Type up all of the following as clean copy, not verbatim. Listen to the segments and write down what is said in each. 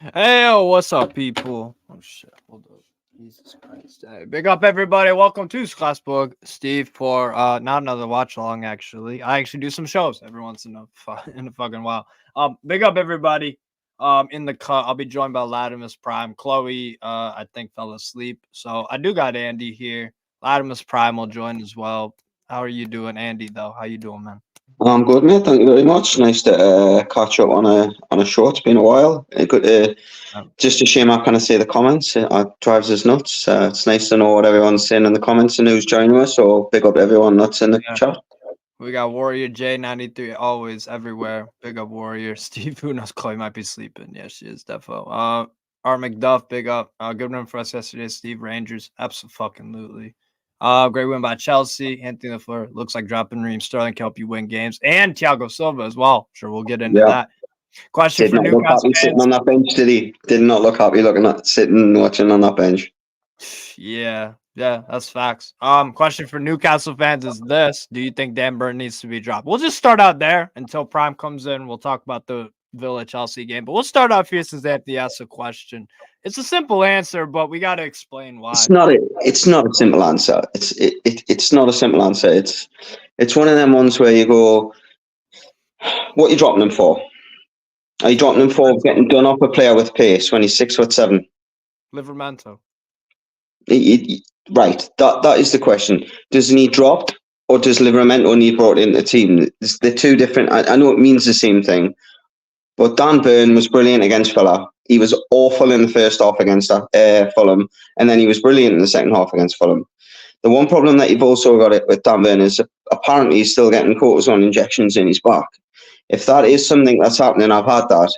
Hey, what's up, people? Oh shit, hold up. Jesus Christ. Hey, big up everybody. Welcome to Scottsburg. Steve for not another watch along actually. I actually do some shows every once in a fucking while. Big up everybody. In the cut, I'll be joined by Latimus Prime. Chloe, I think fell asleep. So I do got Andy here. Latimus Prime will join as well. How are you doing, Andy, though? How you doing, man? I'm good, mate. Thank you very much. Nice to catch up on a show. It's been a while. Good. Just a shame I can't see the comments. It drives us nuts. It's nice to know what everyone's saying in the comments and who's joining us. So big up everyone that's in the Yeah. chat. We got Warrior J93 always everywhere. Big up Warrior. Steve, who knows? Chloe might be sleeping. Yeah, she is defo. R McDuff, big up. Good win for us yesterday. Steve Rangers, absolutely. Great win by Chelsea. Anthony LaFleur looks like dropping Ream Sterling can help you win games, and Thiago Silva as well. Sure, we'll get into Yeah. that. Question Did for not look Newcastle happy sitting fans. on that bench, did he? Did not look happy looking at sitting watching on that bench. Yeah, that's facts. Question for Newcastle fans is this: do you think Dan Burn needs to be dropped? We'll just start out there until Prime comes in. We'll talk about the Villa Chelsea game, but we'll start off here since they have to ask a question. It's a simple answer, but we got to explain why. It's not a simple answer. It's not a simple answer. It's one of them ones where you go, what are you dropping him for? Are you dropping him for getting done off a player with pace when he's 6'7"? Livermento. Right, that is the question. Does he need dropped or does Livramento need brought into the team? They're two different. I know it means the same thing, but Dan Burn was brilliant against Villa. He was awful in the first half against Fulham, and then he was brilliant in the second half against Fulham. The one problem that you've also got it with Dan Burn is apparently he's still getting cortisone injections in his back. If that is something that's happening, I've had that.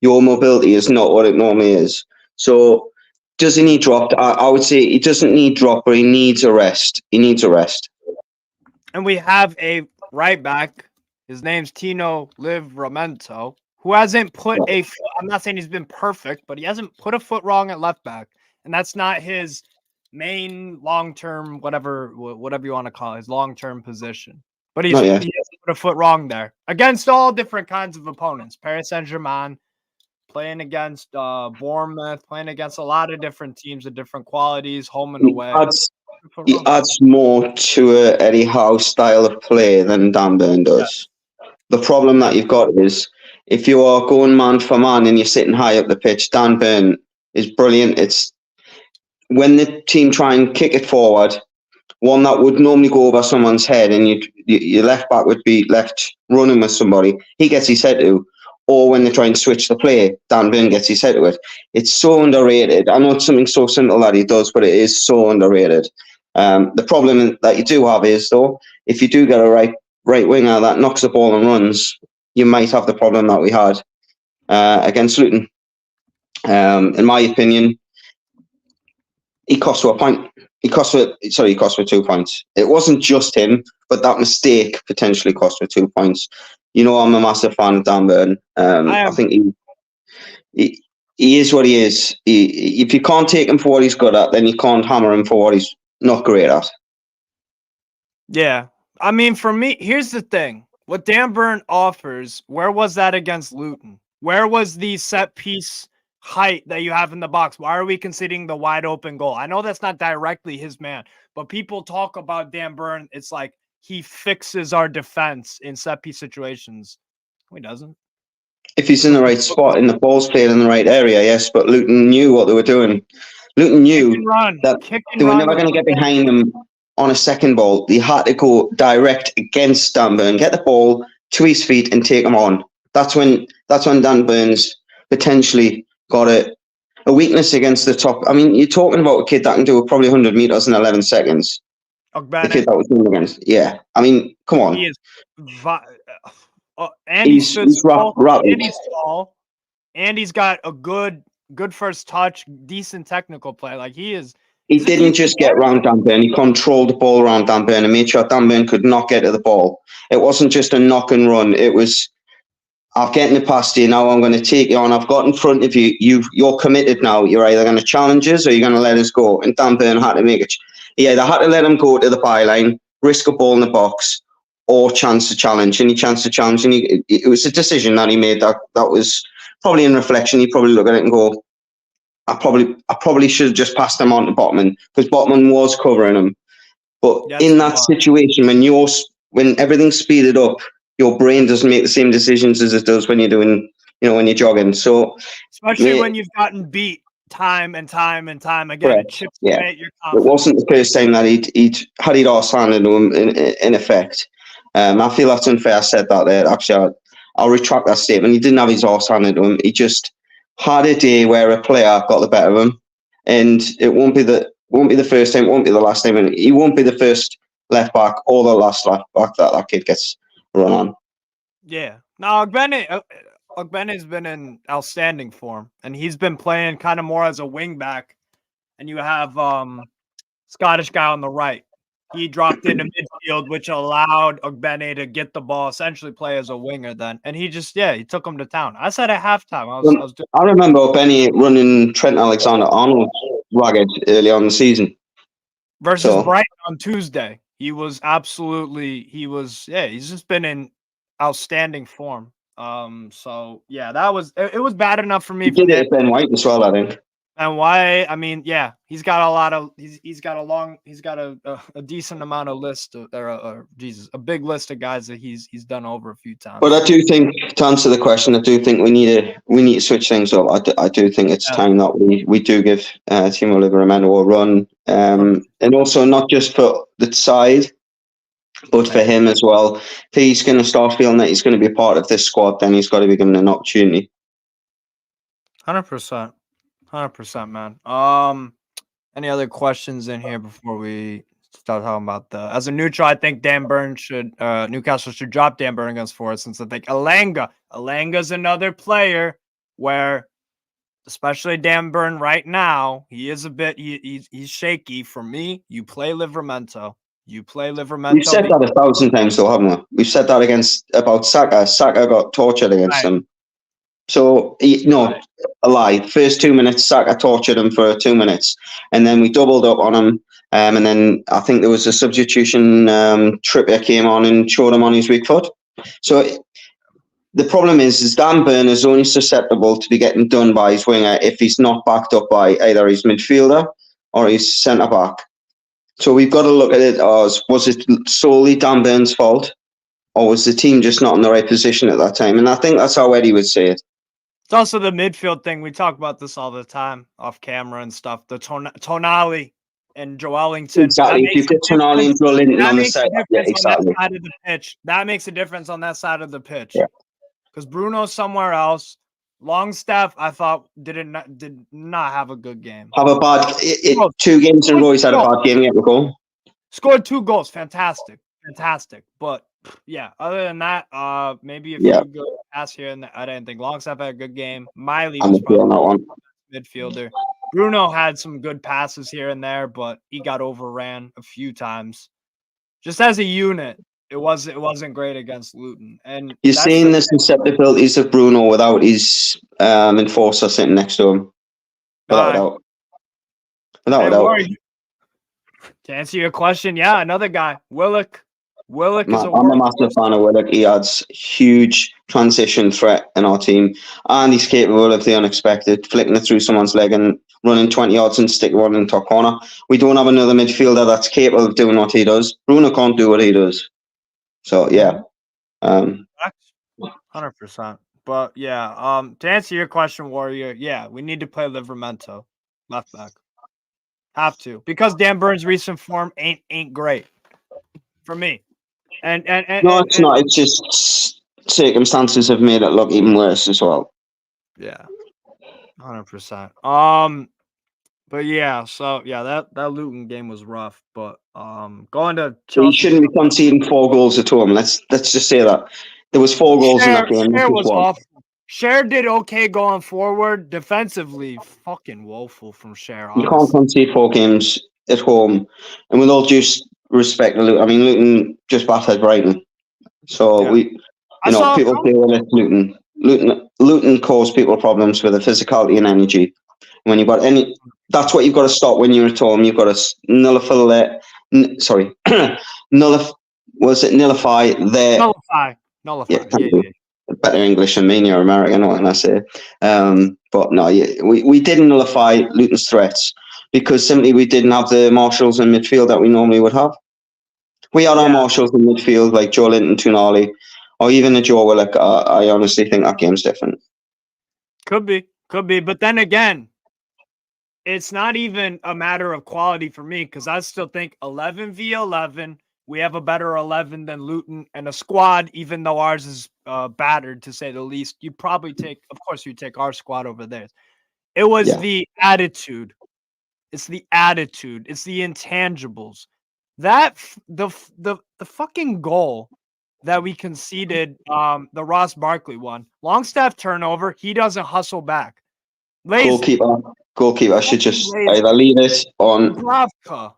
Your mobility is not what it normally is. So does he need dropped? I would say he doesn't need dropped, but he needs a rest. He needs a rest. And we have a right back. His name's Tino Livramento, who hasn't put a foot, I'm not saying he's been perfect, but he hasn't put a foot wrong at left back. And that's not his main long-term, whatever you want to call it, his long-term position. But he hasn't put a foot wrong there against all different kinds of opponents. Paris Saint-Germain, playing against Bournemouth, playing against a lot of different teams of different qualities, home and away. He adds more to a Eddie Howe style of play than Dan Burn does. Yeah. The problem that you've got is if you are going man for man and you're sitting high up the pitch, Dan Burn is brilliant. It's when the team try and kick it forward, one that would normally go over someone's head and your left back would be left running with somebody, he gets his head to. Or when they try and switch the play, Dan Burn gets his head to it. It's so underrated. I know it's something so simple that he does, but it is so underrated. The problem that you do have is, though, if you do get a right winger that knocks the ball and runs, you might have the problem that we had against Luton. In my opinion, he cost for a point. He cost for 2 points. It wasn't just him, but that mistake potentially cost for 2 points. You know, I'm a massive fan of Dan Burn. I think he is what he is. If you can't take him for what he's good at, then you can't hammer him for what he's not great at. Yeah. I mean, for me, here's the thing. What Dan Burn offers, where was that against Luton? Where was the set piece height that you have in the box? Why are we conceding the wide open goal? I know that's not directly his man, but people talk about Dan Burn. It's like he fixes our defense in set piece situations. No, he doesn't. If he's in the right spot and the ball's played in the right area, yes, but Luton knew what they were doing. Luton knew that they were never going to get behind him on a second ball. They had to go direct against Dan Burn, get the ball to his feet and take him on. That's when Dan Burn's potentially got a weakness against the top. I mean, you're talking about a kid that can do probably 100 meters in 11 seconds. The kid that was doing against, yeah. I mean, come on. He is, and he's tall, and he's got a good first touch, decent technical play. Like he is. He didn't just get around Dan Burn. He controlled the ball around Dan Burn and made sure Dan Burn could not get to the ball. It wasn't just a knock and run. It was, I'm getting it past you now. I'm going to take you on. I've got in front of you. You're committed now. You're either going to challenge us or you're going to let us go. And Dan Burn had to make it. He either had to let him go to the byline, risk a ball in the box, or chance to challenge. And he chanced to challenge. And it was a decision that he made that was probably in reflection, you probably look at it and go, I probably should have just passed them on to Botman because Botman was covering him. But Yes, in he that was. situation, when everything's speeded up, your brain doesn't make the same decisions as it does when you're doing, when you're jogging. So, Especially when you've gotten beat time and time and time again, correct, it chips yeah. away at your It confidence. wasn't the first time that he'd had it all handed to him in effect. I feel that's unfair. I said that there. Actually, I'll retract that statement. He didn't have his horse handed to him. He just had a day where a player got the better of him, and it won't be the first time. It won't be the last time. And he won't be the first left back or the last left back that kid gets run on. Yeah. No, Ogbene's been in outstanding form, and he's been playing kind of more as a wing back. And you have Scottish guy on the right. He dropped into midfield, which allowed Ogbene to get the ball, essentially play as a winger then. And he took him to town. I said at halftime, I remember Benny running Trent Alexander-Arnold ragged early on in the season. Versus Brighton on Tuesday. He's just been in outstanding form. So yeah, it was bad enough for me. He did it at Ben White as well, I think. And why? I mean, yeah, he's got a decent amount of list a big list of guys that he's done over a few times. But I do think, to answer the question, I do think we need to switch things up. I do think it's time that we do give Timo Livramento a run, and also not just for the side, but for him as well. If he's going to start feeling that he's going to be a part of this squad, then he's got to be given an opportunity. 100%. 100%, man. Any other questions in here before we start talking about as a neutral? I think Newcastle should drop Dan Burn against Forest, since I think Alanga's another player where, especially Dan Burn right now, he is a bit he's shaky. For me, you play Livramento. We've said that 1,000 times, though, haven't we? We've said that about Saka. Saka got tortured against him. So, a lie. First 2 minutes, Saka tortured him for 2 minutes. And then we doubled up on him. And then I think there was a substitution. Trippier came on and showed him on his weak foot. So the problem is Dan Burn is only susceptible to be getting done by his winger if he's not backed up by either his midfielder or his centre-back. So we've got to look at it as, was it solely Dan Burn's fault? Or was the team just not in the right position at that time? And I think that's how Eddie would say it. It's also the midfield thing. We talk about this all the time off camera and stuff. The Tonali and Joelinton. Exactly. If you put Tonali and Joelinton on the side, exactly. Side of the pitch. That makes a difference on that side of the pitch. Because Bruno's somewhere else. Longstaff, I thought, did not have a good game. Have a bad 2 games in a row. He's had a bad game yet. Scored 2 goals. Fantastic. But yeah, other than that, maybe a few good pass here and there. I didn't think Longstaff had a good game. Miley was probably midfielder. Bruno had some good passes here and there, but he got overran a few times. Just as a unit, it wasn't great against Luton. And you're seeing the susceptibilities of Bruno without his enforcer sitting next to him. Without a doubt. To answer your question, yeah, another guy, Willock. I'm a massive fan of Willock. He adds huge transition threat in our team, and he's capable of the unexpected, flicking it through someone's leg and running 20 yards and sticking one in the top corner. We don't have another midfielder that's capable of doing what he does. Bruno can't do what he does. So, yeah. 100%. But, yeah, to answer your question, Warrior, yeah, we need to play Livramento, left back. Have to. Because Dan Burn's recent form ain't great for me. And no, it's not. It's just circumstances have made it look even worse as well. Yeah, 100%. But yeah, so yeah, that Luton game was rough. But going to Chelsea, he shouldn't be conceding 4 goals at home. Let's just say that there was 4 goals in that game. Cher was awful. Cher did okay going forward. Defensively, fucking woeful from Cher. You can't concede 4 games at home, and with all due respect to Luton, I mean, Luton just battered Brighton. So people feel with Luton. Luton caused people problems with the physicality and energy. When you've got that's what you've got to stop when you're at home. You've got to nullify their. Nullify. Yeah, better English than me. You're American, what can I say? But no, yeah, we didn't nullify Luton's threats because simply we didn't have the marshals in midfield that we normally would have. We had our marshals in midfield like Joe Linton, Tonali, or even a Joe Willock. I honestly think that game's different. Could be. But then again, it's not even a matter of quality for me because I still think 11 v 11, we have a better 11 than Luton and a squad, even though ours is battered to say the least. You probably take, of course, you take our squad over theirs. It was the attitude. It's the attitude. It's the intangibles. That the fucking goal that we conceded, the Ross Barkley one, Longstaff turnover. He doesn't hustle back. Lazy. Goalkeeper should just either leave it on. Dubravka.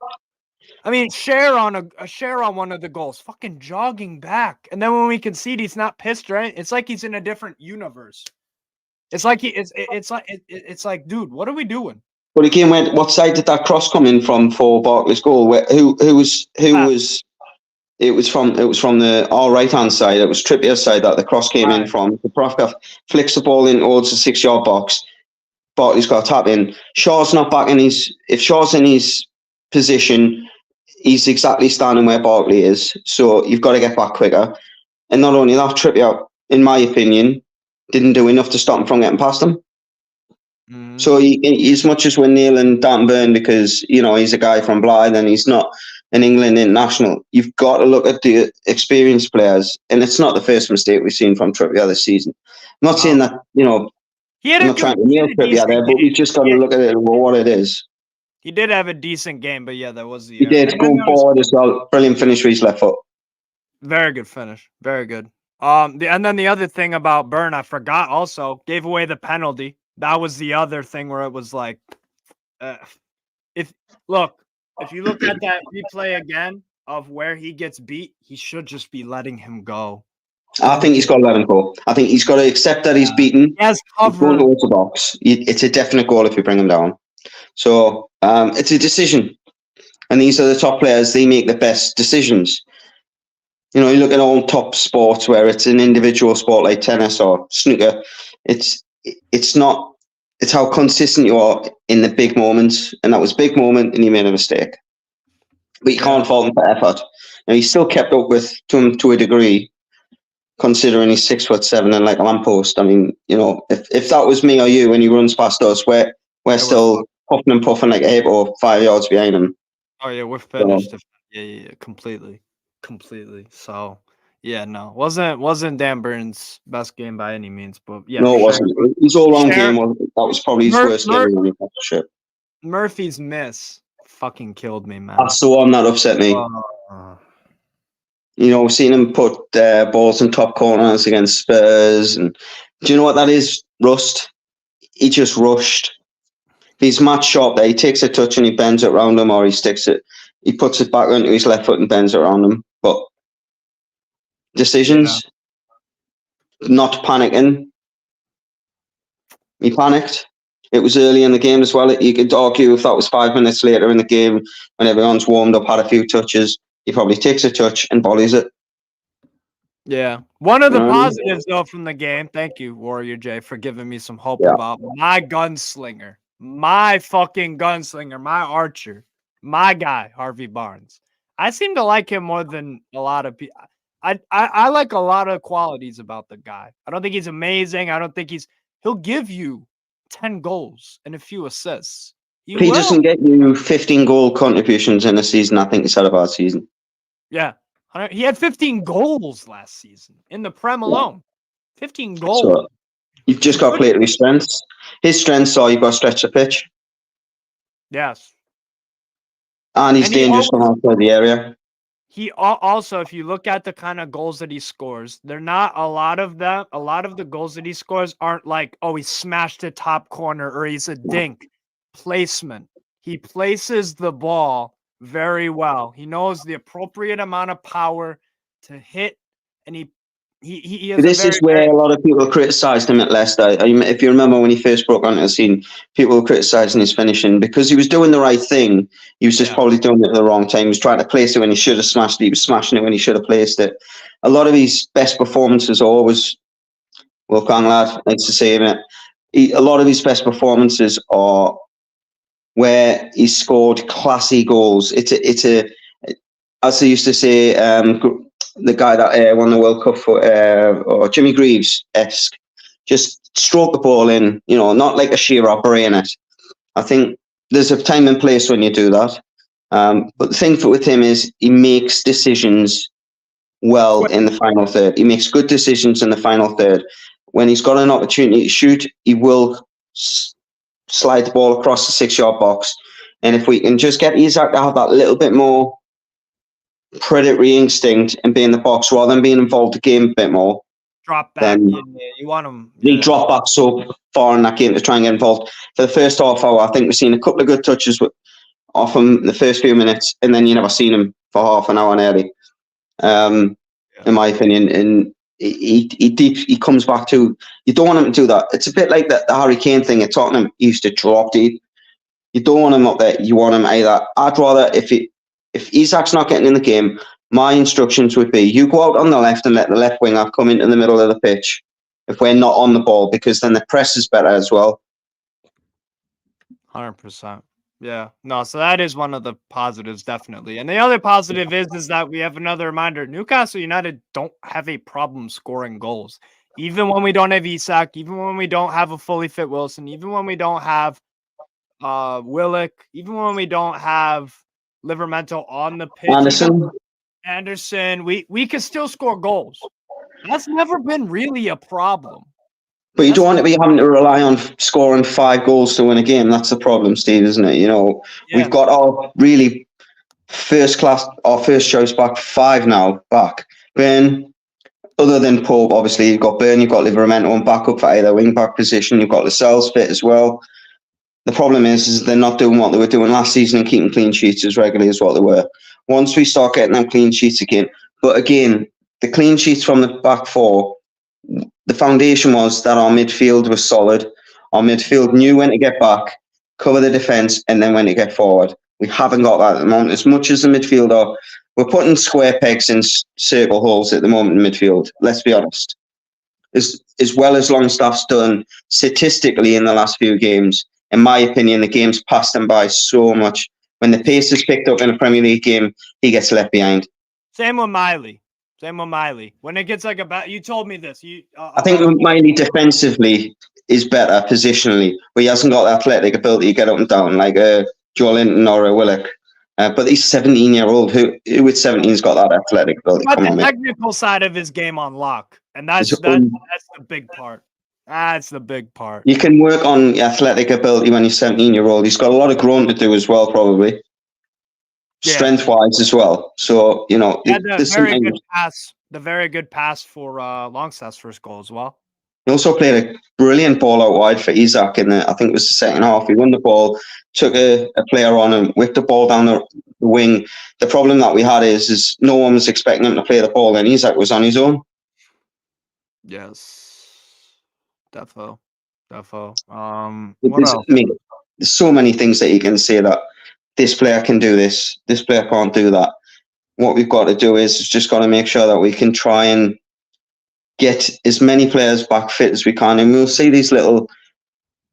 I mean, share on one of the goals, fucking jogging back, and then when we concede, he's not pissed, right? It's like he's in a different universe. It's like it's like, dude, what are we doing? But again, what side did that cross come in from for Barkley's goal? Who was? It was from the right hand side. It was Trippier's side that the cross came in from. Dubravka flicks the ball in towards the 6-yard box. Barkley's got a tap in. Shaw's not back in his. If Shaw's in his position, he's exactly standing where Barkley is. So you've got to get back quicker. And not only that, Trippier, in my opinion, didn't do enough to stop him from getting past him. Mm-hmm. So as much as we're nailing Dan Burn because he's a guy from Blythe and he's not an England international, you've got to look at the experienced players. And it's not the first mistake we've seen from Trippier this season. I'm not saying that I'm not trying to nail Trippier there, but we've just got to look at it for what it is. He did have a decent game, but yeah, that was the. He did go forward as well. Brilliant finish with his left foot. Very good finish. Very good. And then the other thing about Burn, I forgot also, gave away the penalty. That was the other thing where it was like, if you look at that replay again of where he gets beat, he should just be letting him go. I think he's got to let him go. I think he's got to accept that he's beaten. He has cover. Go to the box. It's a definite goal if you bring him down. So it's a decision. And these are the top players. They make the best decisions. You look at all top sports where it's an individual sport like tennis or snooker. It's how consistent you are in the big moments. And that was a big moment and he made a mistake. But you can't fault him for effort. And he still kept up with him to a degree, considering he's 6'7" and like a lamppost. I mean, if that was me or you when he runs past us, we're still puffing and puffing like 8 or 5 yards behind him. Oh yeah, we're finished. Yeah, completely. So yeah, no, wasn't Dan Burns' best game by any means, but yeah, no, it wasn't. His all-round game that was probably his worst game in the Newcastle. Murphy's miss fucking killed me, man. That's the one that upset me. Seeing him put balls in top corners against Spurs, and do you know what that is? Rust. He just rushed. He's match sharp there. He takes a touch and he bends it around him, or he sticks it. He puts it back onto his left foot and bends it around him. But decisions, not panicking. He panicked. It was early in the game as well. You could argue if that was 5 minutes later in the game when everyone's warmed up, had a few touches, he probably takes a touch and volleys it. Yeah. One of the positives, though, from the game, thank you, Warrior J, for giving me some hope about my gunslinger. My fucking gunslinger, my archer, my guy, Harvey Barnes. I seem to like him more than a lot of people. I like a lot of qualities about the guy. I don't think he's amazing. I don't think he'll give you 10 goals and a few assists. He doesn't get you 15 goal contributions in a season. I think he's had a bad season. Yeah. He had 15 goals last season in the Prem alone. 15 goals. So, you've just got to play to his strengths. His strengths are you've got to stretch the pitch. Yes. And he's dangerous from outside the area. He also, if you look at the kind of goals that he scores, they're not a lot of them. A lot of the goals that he scores aren't like, oh, he smashed the top corner or he's a dink. Placement. He places the ball very well. He knows the appropriate amount of power to hit, and he This is where a lot of people criticised him at Leicester. If you remember when he first broke onto the scene, people were criticising his finishing because he was doing the right thing. He was just probably doing it at the wrong time. He was trying to place it when he should have smashed it. He was smashing it when he should have placed it. A lot of his best performances are always Well, Kang lad, it's the same. A lot of his best performances are where he scored classy goals. It's a as they used to say, the guy that won the World Cup for or Jimmy Greaves-esque, just stroke the ball in. Not like a sheer operator in it. I think there's a time and place when you do that. But the thing with him is he makes decisions well in the final third. He makes good decisions in the final third. When he's got an opportunity to shoot, he will slide the ball across the 6-yard box. And if we can just get Isak to have that little bit more predatory instinct and be in the box rather than being involved in the game a bit more, Drop back. then You want him. they drop back so far in that game to try and get involved. For the first half hour, I think we've seen a couple of good touches off him the first few minutes, and then you never seen him for half an hour nearly. In my opinion, and he comes back to, you don't want him to do that. It's a bit like the Harry Kane thing at Tottenham. He used to drop deep. You don't want him up there. You want him either. I'd rather if Isak's not getting in the game, my instructions would be you go out on the left and let the left winger come into the middle of the pitch if we're not on the ball, because then the press is better as well. 100%. Yeah. No, so that is one of the positives, definitely. And the other positive is that we have another reminder. Newcastle United don't have a problem scoring goals. Even when we don't have Isak, even when we don't have a fully fit Wilson, even when we don't have Willock, even when we don't have Livramento on the pitch, Anderson, we can still score goals. That's never been really a problem. But you don't want to be having to rely on scoring 5 goals to win a game. That's the problem, Steve, isn't it? We've got our really first choice back 5 now back. Burn, other than Pope, obviously, you've got Burn, you've got Livramento on backup for either wing back position. You've got Lascelles fit as well. The problem is they're not doing what they were doing last season and keeping clean sheets as regularly as what they were. Once we start getting them clean sheets again, but again, the clean sheets from the back 4, the foundation was that our midfield was solid. Our midfield knew when to get back, cover the defence, and then when to get forward. We haven't got that at the moment. As much as the midfield we're putting square pegs in circle holes at the moment in midfield. Let's be honest. As well as Longstaff's done statistically in the last few games, in my opinion, the game's passed him by so much. When the pace is picked up in a Premier League game, he gets left behind. Same with Miley. When it gets like you told me this. I think Miley defensively is better positionally, but he hasn't got the athletic ability to get up and down like Joe Linton or a Willock. But he's 17-year-old. Who with 17's got that athletic ability? But the technical side of his game on lock, and that's the big part. That's the big part. You can work on athletic ability when you're 17-year-old. He's got a lot of growing to do as well, probably. Yeah. Strength-wise as well. So, the very good pass for Longstaff's first goal as well. He also played a brilliant ball out wide for Isak in I think it was the second half. He won the ball, took a player on and whipped the ball down the wing. The problem that we had is no one was expecting him to play the ball, and Isak was on his own. Yes. Defo. There's so many things that you can say that this player can do this player can't do that. What we've got to do is just got to make sure that we can try and get as many players back fit as we can, and we'll see these little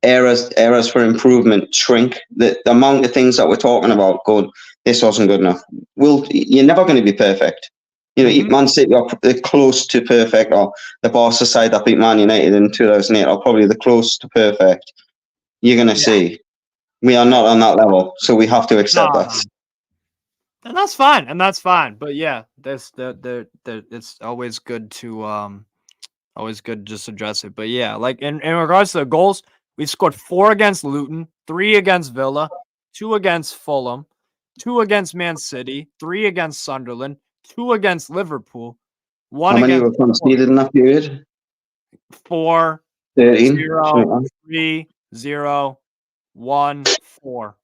errors for improvement shrink. The amount of things that we're talking about going, this wasn't good enough. You're never going to be perfect. Man City are close to perfect, or the Barca side that beat Man United in 2008 are probably the close to perfect. You're going to see. We are not on that level, so we have to accept that. And that's fine. But yeah, it's always good to just address it. But yeah, like in regards to the goals, we've scored 4 against Luton, 3 against Villa, 2 against Fulham, 2 against Man City, 3 against Sunderland, 2 against Liverpool, 1 How many against were conceded in that period? 4, 13, 0, 3, 0, 1, 4.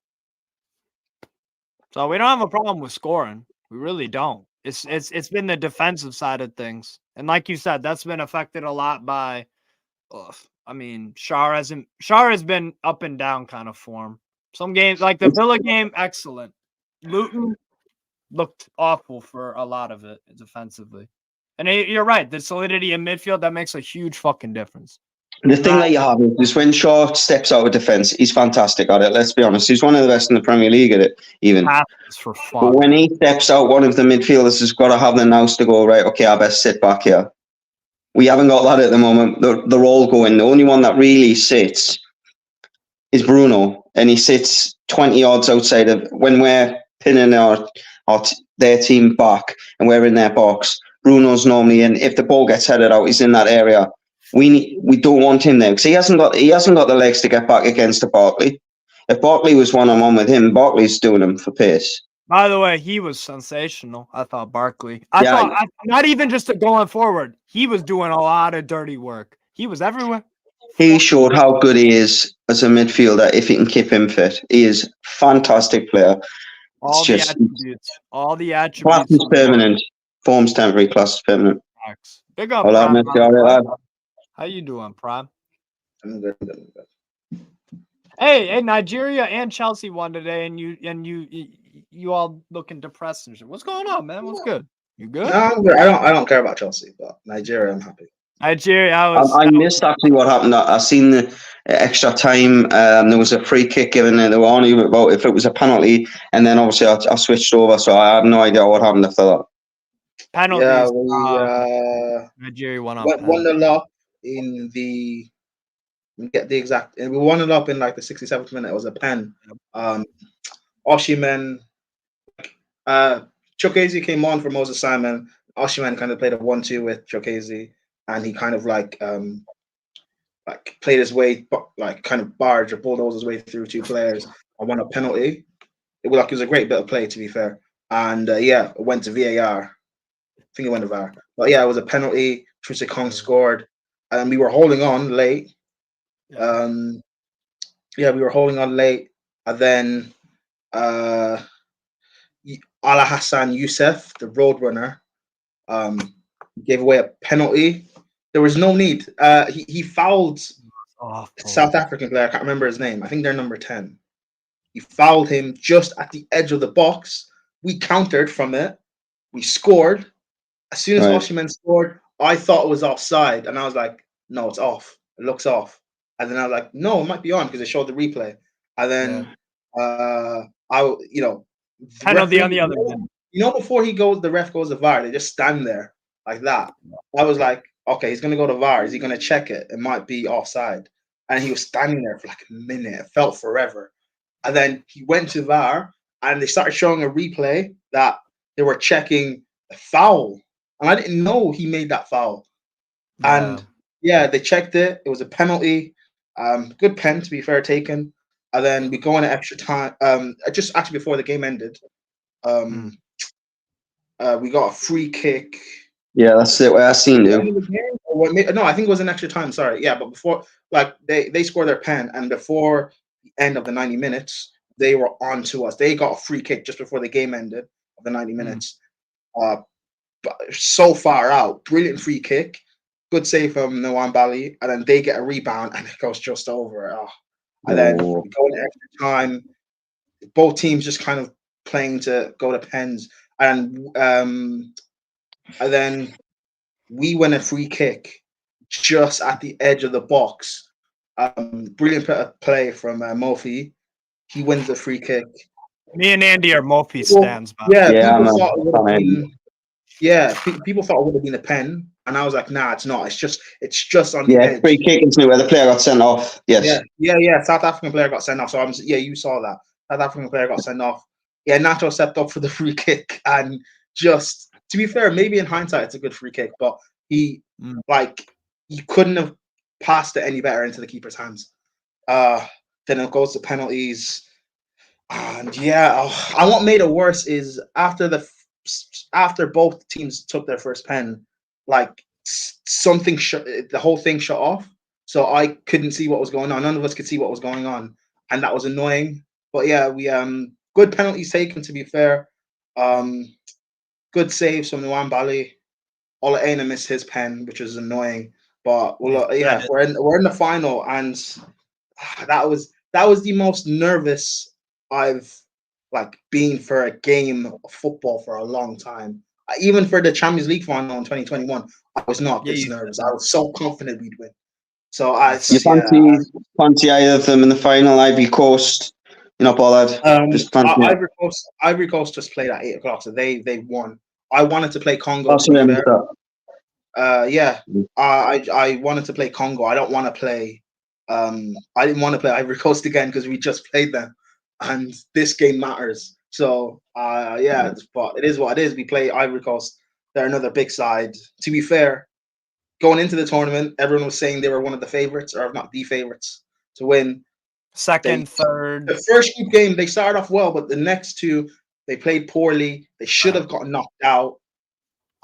So we don't have a problem with scoring. We really don't. It's been the defensive side of things, and like you said, that's been affected a lot by. Schär has been up and down kind of form. Some games, like the Villa game, excellent. Luton looked awful for a lot of it defensively. And you're right. The solidity in midfield, that makes a huge fucking difference. The thing that you have is when Shaw steps out of defence, he's fantastic at it. Let's be honest. He's one of the best in the Premier League at it, even. Passes for fun. But when he steps out, one of the midfielders has got to have the nous to go, right, okay, I best sit back here. We haven't got that at the moment. They're all going. The only one that really sits is Bruno, and he sits 20 yards outside of when we're pinning their team back and we're in their box. Bruno's normally in. If the ball gets headed out, he's in that area. We don't want him there because he hasn't got the legs to get back against a Barkley. If Barkley was one-on-one with him, Barkley's doing him for pace. By the way, he was sensational. I thought Barkley. I thought not even just going forward. He was doing a lot of dirty work. He was everywhere. He showed how good he is as a midfielder if he can keep him fit. He is a fantastic player. All the attributes. Class is permanent. Form's temporary. Class is permanent. Big up, Prime. How you doing, Prime? I'm good. Hey, Nigeria and Chelsea won today, and you all looking depressed and shit. What's going on, man? What's good? You good? No, I'm good. I don't care about Chelsea, but Nigeria, I'm happy. Nigeria, I missed actually what happened. I seen the extra time. There was a free kick given, and they were on about if it was a penalty, and then obviously I switched over, so I have no idea what happened after that. Penalties. Yeah, Nigeria won up. 1-0 up in the. Get the exact. And we won it up in like the 67th minute. It was a pen. Osimhen. Chokezi came on for Moses Simon. Osimhen kind of played a 1-2 with Chokezi, and he kind of played his way, kind of barge or bulldoze his way through two players and won a penalty. It was a great bit of play, to be fair. And it went to VAR. I think it went to VAR. But yeah, it was a penalty. Trusikong scored, and we were holding on late. We were holding on late, and then Ala Hassan Youssef, the Roadrunner, gave away a penalty. There was no need. He fouled a South African player. I can't remember his name. I think they're number 10. He fouled him just at the edge of the box. We countered from it. We scored. As soon as Osimhen scored, I thought it was offside, and I was like, "No, it's off. It looks off." And then I was like, "No, it might be on," because they showed the replay. And then penalty on the other end. Before the ref goes to VAR, they just stand there like that. I was like, okay, he's gonna go to VAR. Is he gonna check it? It might be offside. And he was standing there for like a minute. It felt forever. And then he went to VAR, and they started showing a replay that they were checking a foul. And I didn't know he made that foul. Yeah. And they checked it. It was a penalty. Good pen, to be fair, taken. And then we go into extra time. Just actually before the game ended, we got a free kick. Yeah, that's it. I seen you. No, I think it was an extra time. Sorry. Yeah, but before, they scored their pen, and before the end of the 90 minutes, they were on to us. They got a free kick just before the game ended of the 90 minutes. But so far out, brilliant free kick. Good save from Nwabali, and then they get a rebound, and it goes just over. And then we go into extra time. Both teams just kind of playing to go to pens, and then we win a free kick just at the edge of the box. Brilliant bit of play from Mofi. He wins the free kick. Me and Andy are Mofi stands. People thought it would have been a pen. And I was like, nah, it's not. It's just on the edge. Free kick into where the player got sent off. Yes. Yeah. South African player got sent off. So you saw that. South African player got sent off. Yeah, Nacho stepped up for the free kick, and just to be fair, maybe in hindsight it's a good free kick, but he couldn't have passed it any better into the keeper's hands. Then it goes to penalties, and and what made it worse is after both teams took their first pen, the whole thing shut off, so I couldn't see what was going on. None of us could see what was going on, and that was annoying. But yeah, we good penalties taken, to be fair. Good saves from Nwabali. Ola Aina missed his pen, which was annoying. But we're in the final, and that was the most nervous I've been for a game of football for a long time. Even for the Champions League final in 2021, I was not Yeah, this you said nervous. that. I was so confident we'd win. So I, You yeah. fancy either of them in the final? Ivory Coast, you're not bothered. Just fancy it. Ivory Coast just played at 8 o'clock, so they won. I wanted to play Congo. That's To be what I fair. missed that. Yeah, I wanted to play Congo. I don't want to play. I didn't want to play Ivory Coast again because we just played them, and this game matters. So yeah, but it is what it is. We play Ivory Coast. They're another big side. To be fair, going into the tournament, everyone was saying they were one of the favorites, or if not the favorites, to win. Second, third. The first group game, they started off well, but the next two, they played poorly. They should have gotten knocked out.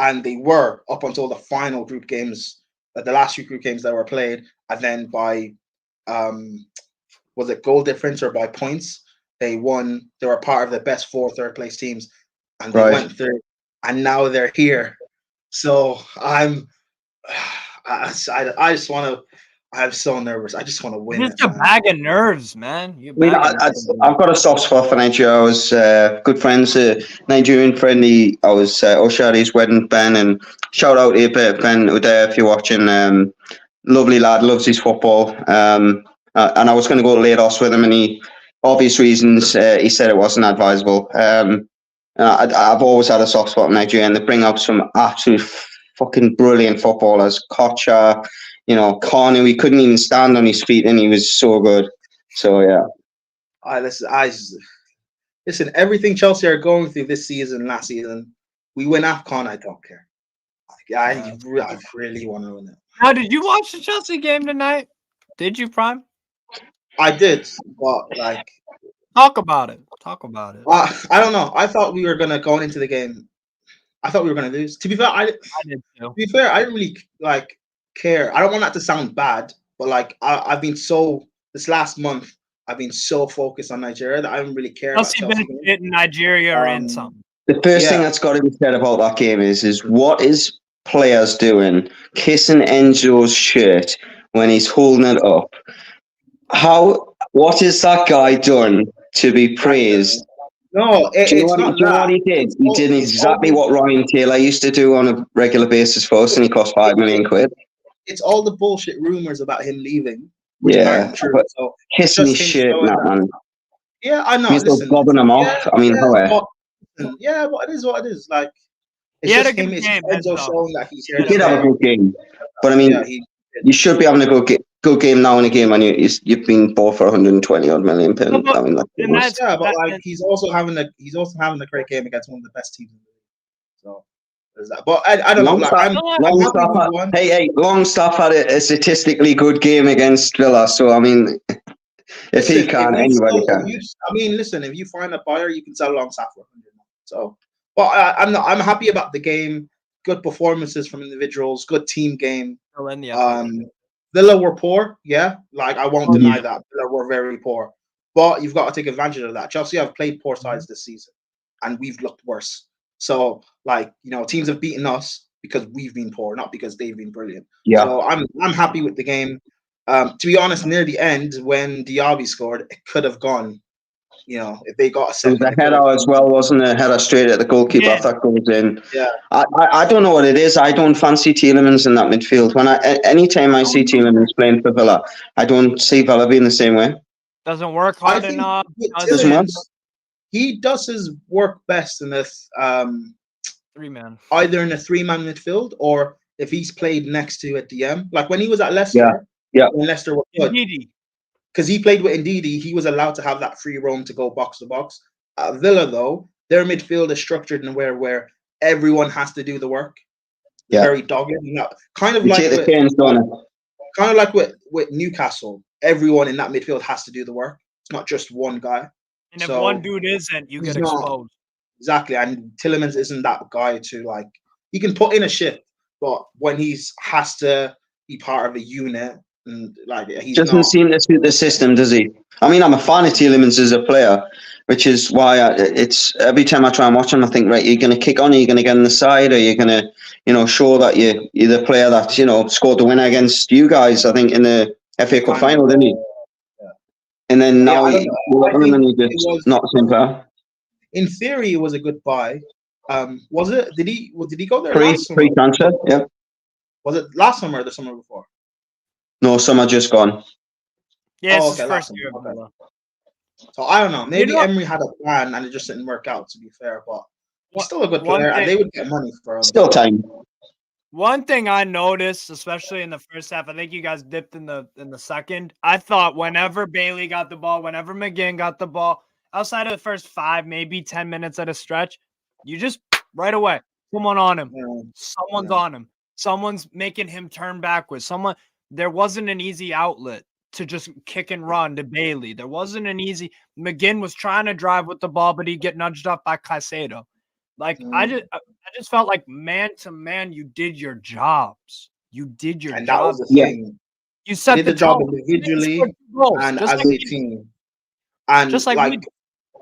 And they were up until the final group games, the last few group games that were played, and then by was it goal difference or by points, they won. They were part of the best 4 third place teams, and they went through. And now they're here. So I just want to. I'm so nervous. I just want to win. It's a bag of nerves, man. I've got a soft spot for Nigeria. I was good friends, Nigerian friend. I was Oshari's wedding, Ben, and shout out to Ben Uday if you're watching. Lovely lad, loves his football. And I was going to go to Lagos with him, and he, obvious reasons, he said it wasn't advisable. I've always had a soft spot in Nigeria, and they bring up some absolute fucking brilliant footballers. Kocha. Kanu, he couldn't even stand on his feet, and he was so good. So yeah. Listen. Everything Chelsea are going through this season, last season, we win AFCON. I don't care. I really want to win it. Now, did you watch the Chelsea game tonight? Did you, Prime? I did, but talk about it. I don't know. I thought we were gonna go into the game. I thought we were gonna lose. To be fair, I did too. To be fair, I didn't really care. I don't want that to sound bad, but I've been this last month I've been so focused on Nigeria that I don't really care about Chelsea. In Nigeria or in something. The first thing that's got to be said about that game is what is players doing kissing Enzo's shirt when he's holding it up? What is that guy done to be praised? No, do you know what he did? He did exactly what Ryan Taylor used to do on a regular basis for us, and he cost £5 million. It's all the bullshit rumors about him leaving. Yeah, but so kissing his shirt, man. Yeah, I know. He's still bobbing him off. I mean, but it is what it is. It's just him. It's Enzo showing that he's here. He did have a good game, but I mean, you should be having a good game now and again when you've been bought for 120 odd million pounds. I mean, but he's also having a great game against one of the best teams in the league. So. That. But I don't know. Longstaff had a statistically good game against Villa, so I mean, if he can, anybody can. Listen, if you find a buyer, you can sell Longstaff for 100. So, but I'm happy about the game. Good performances from individuals. Good team game. Villa were poor, yeah. I won't deny that. Villa were very poor, but you've got to take advantage of that. Chelsea have played poor sides this season, and we've looked worse. So, teams have beaten us because we've been poor, not because they've been brilliant. Yeah. So I'm happy with the game. To be honest, near the end when Diaby scored, it could have gone. If they got a second. It was a header as well, wasn't it? A header straight at the goalkeeper. Yeah. If that goes in. Yeah. I don't know what it is. I don't fancy Tielemans in that midfield. Anytime I see Tielemans playing for Villa, I don't see Villa being the same way. Doesn't work hard enough. He does his work best in this 3-man. Either in a 3-man midfield or if he's played next to a DM. Like when he was at Leicester, when Leicester were good. Because he played with Ndidi, he was allowed to have that free roam to go box to box. At Villa, though, their midfield is structured in a way where everyone has to do the work. Yeah. Very dogged. Kind of like with Newcastle, everyone in that midfield has to do the work. It's not just one guy. And if one dude isn't, you get exposed. Exactly. And Tielemans isn't that guy to he can put in a shift, but when he has to be part of a unit and he doesn't seem to suit the system, does he? I mean, I'm a fan of Tielemans as a player, which is why it's every time I try and watch him, I think, right, you're going to kick on, are you going to get on the side, or you're going to, show that you're the player that, scored the winner against you guys, I think, in the FA Cup final, didn't he? And then now he's not the same player. In theory, it was a good buy. Was it? Did he go there Pre last summer? transfer, yeah. Was it last summer or the summer before? No, summer just gone. Yeah, it's Oh, his okay, first last year. summer. Okay. So I don't know. Maybe know- Emery had a plan and it just didn't work out. To be fair, but he's One- still a good one player, and thing- they would get money for him. Still time. One thing I noticed, especially in the first half, I think you guys dipped in the second. I thought whenever Bailey got the ball, whenever McGinn got the ball, outside of the first 5, maybe 10 minutes at a stretch, you just right away, someone on him. Yeah. Someone's Yeah. on him. Someone's making him turn backwards. There wasn't an easy outlet to just kick and run to Bailey. There wasn't an easy. McGinn was trying to drive with the ball, but he'd get nudged up by Caicedo. Like I just felt like man to man, you did your jobs. You did your And that was job. the thing. You set Did the the job tone. individually and just as like a we- team. And just like we did.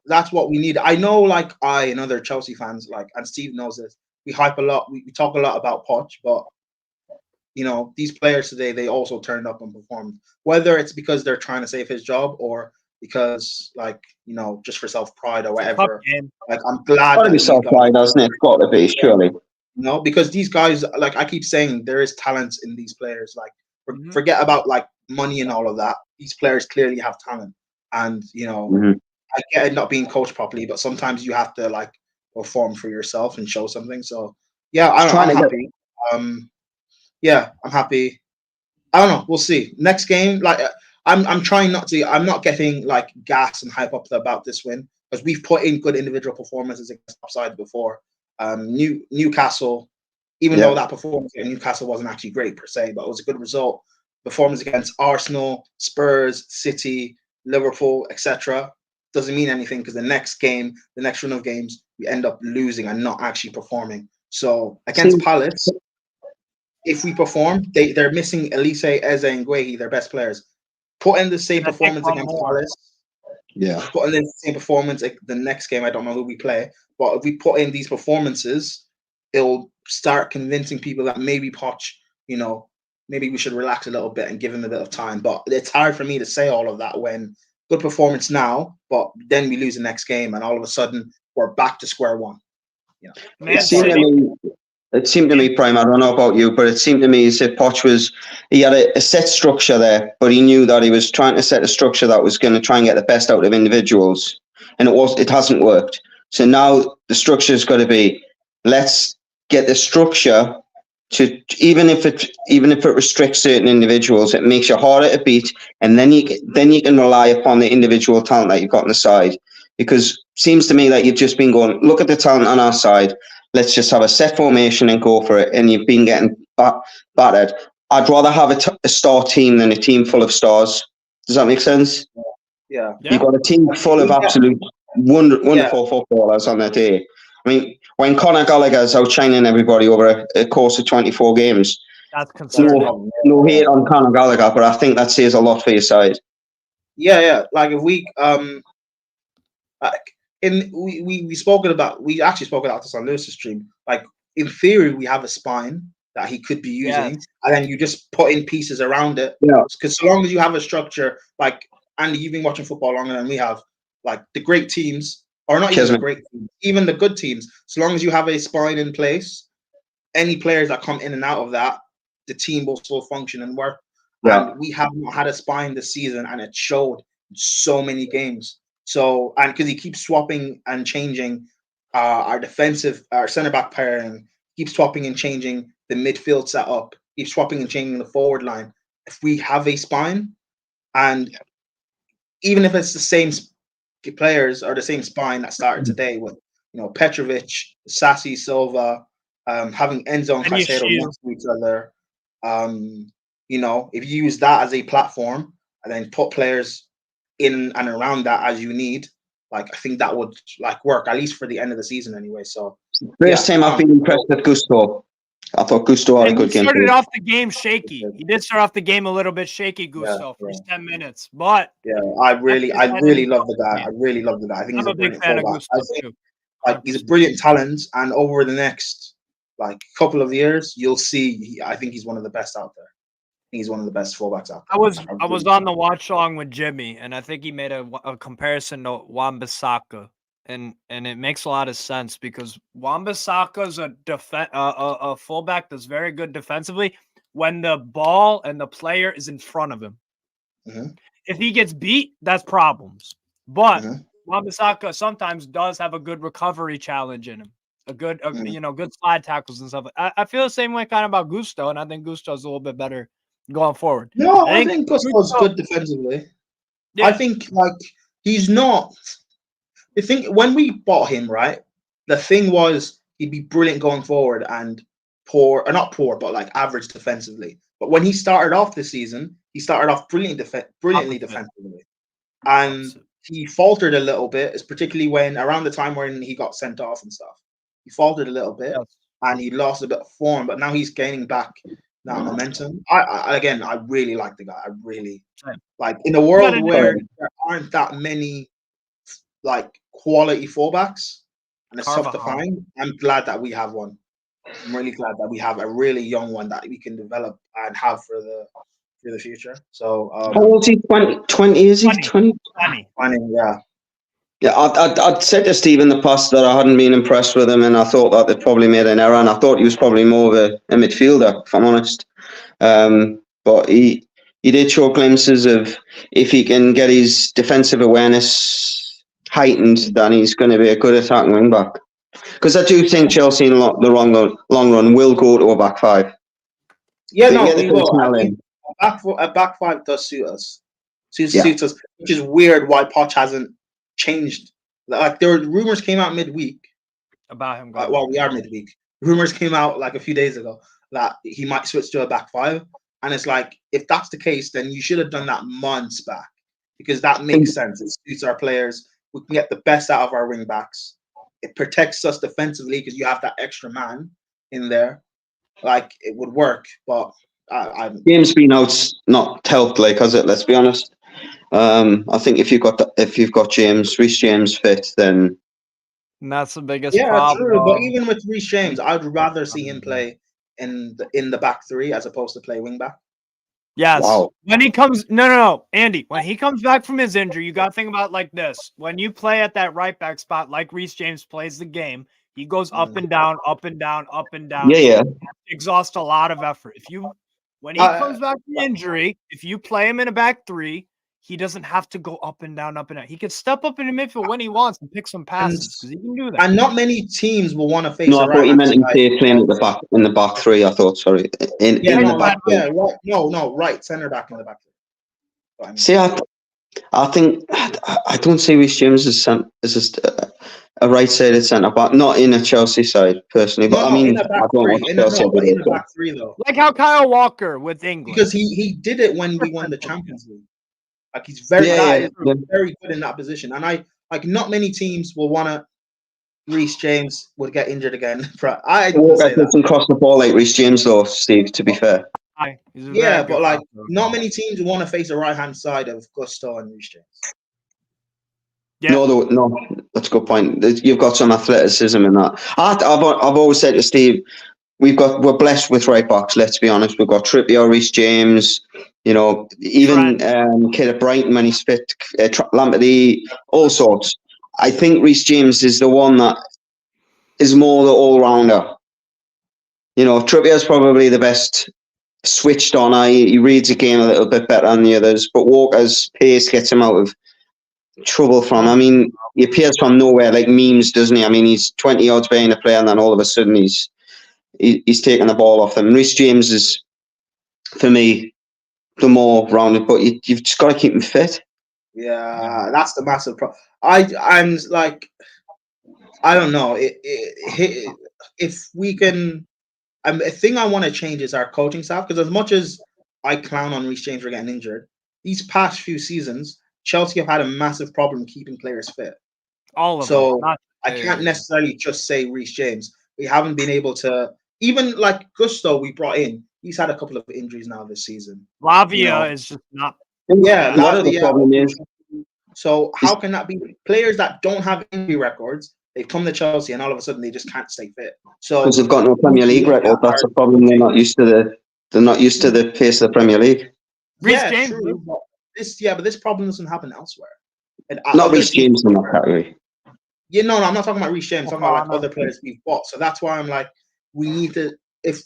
that's what we need. I know, like I and other Chelsea fans, like, and Steve knows this. We hype a lot. We talk a lot about Poch, but you know, these players today, they also turned up and performed. Whether it's because they're trying to save his job or because, like, you know, just for self pride or whatever. Like, I'm glad Got to that be these self pride, guys, doesn't it? Got to be, surely. you know, because these guys, like I keep saying, there is talent in these players. Like, forget about like money and all of that. These players clearly have talent, and you know, I get it not being coached properly, but sometimes you have to like perform for yourself and show something. So yeah, I'm happy. Yeah, I'm happy. I don't know. We'll see. Next game, like I'm trying not to. I'm not getting like gas and hype up about this win because we've put in good individual performances against top sides before. Newcastle, even though that performance in Newcastle wasn't actually great per se, but it was a good result. Performance against Arsenal, Spurs, City, Liverpool, etc. doesn't mean anything because the next game, the next run of games, we end up losing and not actually performing. So against Palace, if we perform, they're missing Elise, Eze, and Guehi, their best players. Put in the same performance against Palace. Yeah. Put in the same performance the next game. I don't know who we play, but if we put in these performances, it'll start convincing people that maybe Poch, you know, maybe we should relax a little bit and give him a bit of time. But it's hard for me to say all of that when good performance now, but then we lose the next game and all of a sudden we're back to square one. You know, it seemed to me, Prime, I don't know about you, but it seemed to me as if Poch he had a set structure there, but he knew that he was trying to set a structure that was going to try and get the best out of individuals. And it hasn't worked. So now the structure has got to be, let's get the structure to, even if it restricts certain individuals, it makes you harder to beat, and then you can rely upon the individual talent that you've got on the side. Because it seems to me that you've just been going, look at the talent on our side, let's just have a set formation and go for it, and you've been getting battered. I'd rather have a star team than a team full of stars. Does that make sense? Yeah. You've got a team full of absolute wonderful footballers on their day. I mean, when Conor Gallagher's outshining everybody over a course of 24 games, that's concerning. No hate on Conor Gallagher, but I think that says a lot for your side. Yeah. Like if we we actually spoke about this on Lewis's stream. Like in theory, we have a spine that he could be using, and then you just put in pieces around it. Yeah. Because so long as you have a structure, like Andy, you've been watching football longer than we have. Like the great teams, or not even the great teams, even the good teams. So long as you have a spine in place, any players that come in and out of that, the team will still function and work. Yeah. And we have not had a spine this season, and it showed in so many games. So, and because he keeps swapping and changing our center back pairing, keeps swapping and changing the midfield setup, keeps swapping and changing the forward line. If we have a spine, and even if it's the same players or the same spine that started today with, you know, Petrovic, Sassy, Silva, having Enzo and Caicedo next to each other, you know, if you use that as a platform and then put players in and around that as you need, like I think that would like work at least for the end of the season anyway. So first time I've been impressed with Gusto. I thought Gusto had a good game. He started off the game shaky. He did start off the game a little bit shaky, Gusto, for 10 minutes. But I really love the guy. I really love the guy. I think he's a brilliant fullback. Like he's a brilliant talent, and over the next like couple of years, you'll see. I think he's one of the best out there. He's one of the best fullbacks out there. I was on the watch along with Jimmy, and I think he made a comparison to Wan-Bissaka, and it makes a lot of sense because Wan-Bissaka's a fullback that's very good defensively when the ball and the player is in front of him. Mhm. If he gets beat, that's problems. But Mhm. Wan-Bissaka sometimes does have a good recovery challenge in him, good slide tackles and stuff. I feel the same way kind of about Gusto, and I think Gusto's a little bit better going forward. No, I think Gusto's good defensively. Yeah. I think like he's not. The thing when we bought him, right? The thing was he'd be brilliant going forward and poor, or not poor, but like average defensively. But when he started off this season, he started off brilliantly defensively, and he faltered a little bit. It's particularly when around the time when he got sent off and stuff, he faltered a little bit, and he lost a bit of form. But now he's gaining back that momentum. I really like the guy. I really like in a world where there aren't that many like quality fullbacks, and it's tough to find. I'm glad that we have one. I'm really glad that we have a really young one that we can develop and have for the future. So how old is he? 20 is he? 20? Yeah. Yeah, I'd said to Steve in the past that I hadn't been impressed with him, and I thought that they'd probably made an error, and I thought he was probably more of a midfielder, if I'm honest. But he did show glimpses of if he can get his defensive awareness heightened, then he's going to be a good attacking wing back. Because I do think Chelsea in the long run will go to a back five. Yeah, no, we will. A back five does suit us. Suits us, which is weird why Poch hasn't changed. Like there were rumors came out midweek about him. We are midweek. Rumors came out like a few days ago that he might switch to a back five, and it's like if that's the case, then you should have done that months back because that makes sense. It suits our players. We can get the best out of our wing backs. It protects us defensively because you have that extra man in there. Like it would work, but James being out's not helped, like, has it? Let's be honest. I think if you've got Reece James fit, then that's the biggest problem. True. But even with Reece James, I'd rather see him play in the back three as opposed to play wing back. Yes. Wow. When he comes, no, Andy. When he comes back from his injury, you got to think about it like this: when you play at that right back spot, like Reece James plays the game, he goes up and down, up and down, up and down. Yeah. Exhausts a lot of effort. When he comes back from injury, if you play him in a back three, he doesn't have to go up and down, up and down. He can step up in the midfield when he wants and pick some passes because he can do that. And not many teams will want to face. No, I thought you meant him playing at the back in the back three. I thought, sorry, in the back. Right, centre back in the back three. See, I think I don't see Reece James as a right-sided centre back, not in a Chelsea side personally. But I mean, I don't want Chelsea in the back three though. Like how Kyle Walker with England, because he did it when we won the Champions League. Like he's very very good in that position, and I like not many teams will want to. Reece James would get injured again. I doesn't cross the ball like Reece James though, Steve. To be fair. Yeah, but like not many teams want to face the right hand side of Gusto and Reece James. Yeah. No, that's a good point. You've got some athleticism in that. I've always said to Steve, we're blessed with right backs. Let's be honest. We've got Trippier, Reece James. You know, even kid at Brighton when he's fit, Lampard, all sorts. I think Reece James is the one that is more the all rounder. You know, Trippier's probably the best switched on. He reads the game a little bit better than the others, but Walker's pace gets him out of trouble from. I mean, he appears from nowhere like memes, doesn't he? I mean, he's 20 yards behind a player, and then all of a sudden he's taking the ball off them. Reece James is, for me, the more rounded, but you've just got to keep him fit. Yeah, that's the massive problem. I'm like, I don't know. If we can, a thing I want to change is our coaching staff, because as much as I clown on Reece James for getting injured, these past few seasons, Chelsea have had a massive problem keeping players fit. All of them. So I can't necessarily just say Reece James. We haven't been able to, even like Gusto we brought in, he's had a couple of injuries now this season. Lavia is just not. Yeah, a lot of the problem is. So how can that be? Players that don't have injury records, they've come to Chelsea and all of a sudden they just can't stay fit. So because they've got no Premier League record, that's a problem. They're not used to the pace of the Premier League. Yeah, true. But this problem doesn't happen elsewhere. Not Reece James in that category. Yeah, no, I'm not talking about Reece James. I'm talking about like Fofana. other players we've bought. So that's why I'm like, we need to. If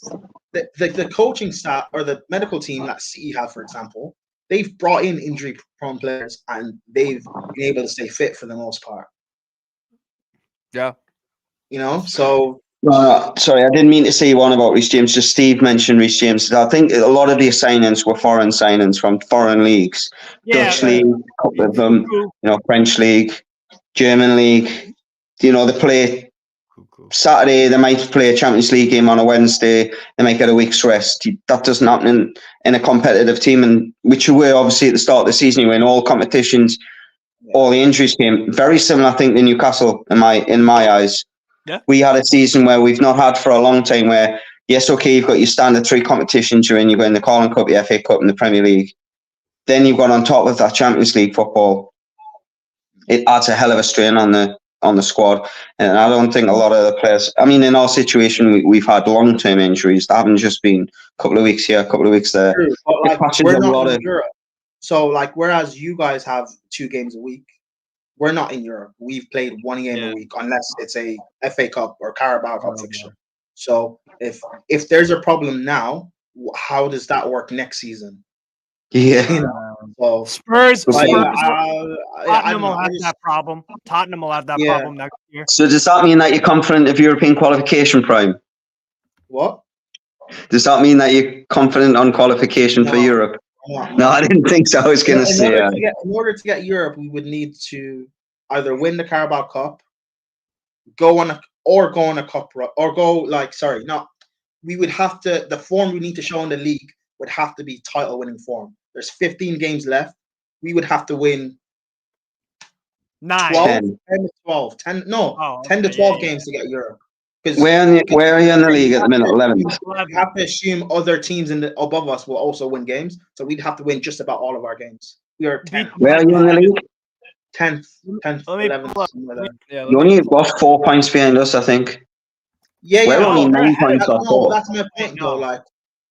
the coaching staff or the medical team that City have, for example, they've brought in injury-prone players and they've been able to stay fit for the most part. Yeah. You know, so No, sorry, I didn't mean to say one about Reece James. Just Steve mentioned Reece James. I think a lot of the signings were foreign signings from foreign leagues. Yeah. Dutch league, a couple of them, Cuckoo. French league, German league. They play Cuckoo. Saturday, they might play a Champions League game on a Wednesday, they might get a week's rest. That doesn't happen in a competitive team, and which you were obviously at the start of the season, when all competitions, all the injuries came. Very similar, I think, to Newcastle in my eyes. Yeah. We had a season where we've not had for a long time where, yes, okay, you've got your standard 3 competitions you're in. You've got in the Carling Cup, the FA Cup, and the Premier League. Then you've got on top of that Champions League football. It adds a hell of a strain on the squad. And I don't think a lot of the players, I mean, in our situation, we've had long-term injuries. That haven't just been a couple of weeks here, a couple of weeks there. true, but It like patches we're a not lot in of. Europe. So like, whereas you guys have 2 games a week, we're not in Europe. We've played 1 game a week, unless it's a FA Cup or Carabao Cup fixture. So if there's a problem now, how does that work next season? Yeah. You know, so Spurs. But yeah, Tottenham will have that problem. Tottenham will have that Yeah. problem next year. So does that mean that you're confident of European qualification, Prime? What? Does that mean that you're confident on qualification for No. Europe? No, I didn't think so. I was going to say. In order to get Europe, we would need to either win the Carabao Cup, go on a cup run, or go like we would have to, the form we need to show in the league would have to be title winning form. There's 15 games left. We would have to win 9. 12, 10. 10 to 12, 10, no, Oh, 10 to okay, 12 yeah. games to get Europe. Where are you in the league at the minute? 11th. We have to assume other teams above us will also win games, so we'd have to win just about all of our games. We are 10th. Where are you in the league? 10th, Let me 11th. pull up. somewhere there. Yeah, You only lost 4 points behind us, I think. Yeah, We're only 9 points off. No, that's my point though. Like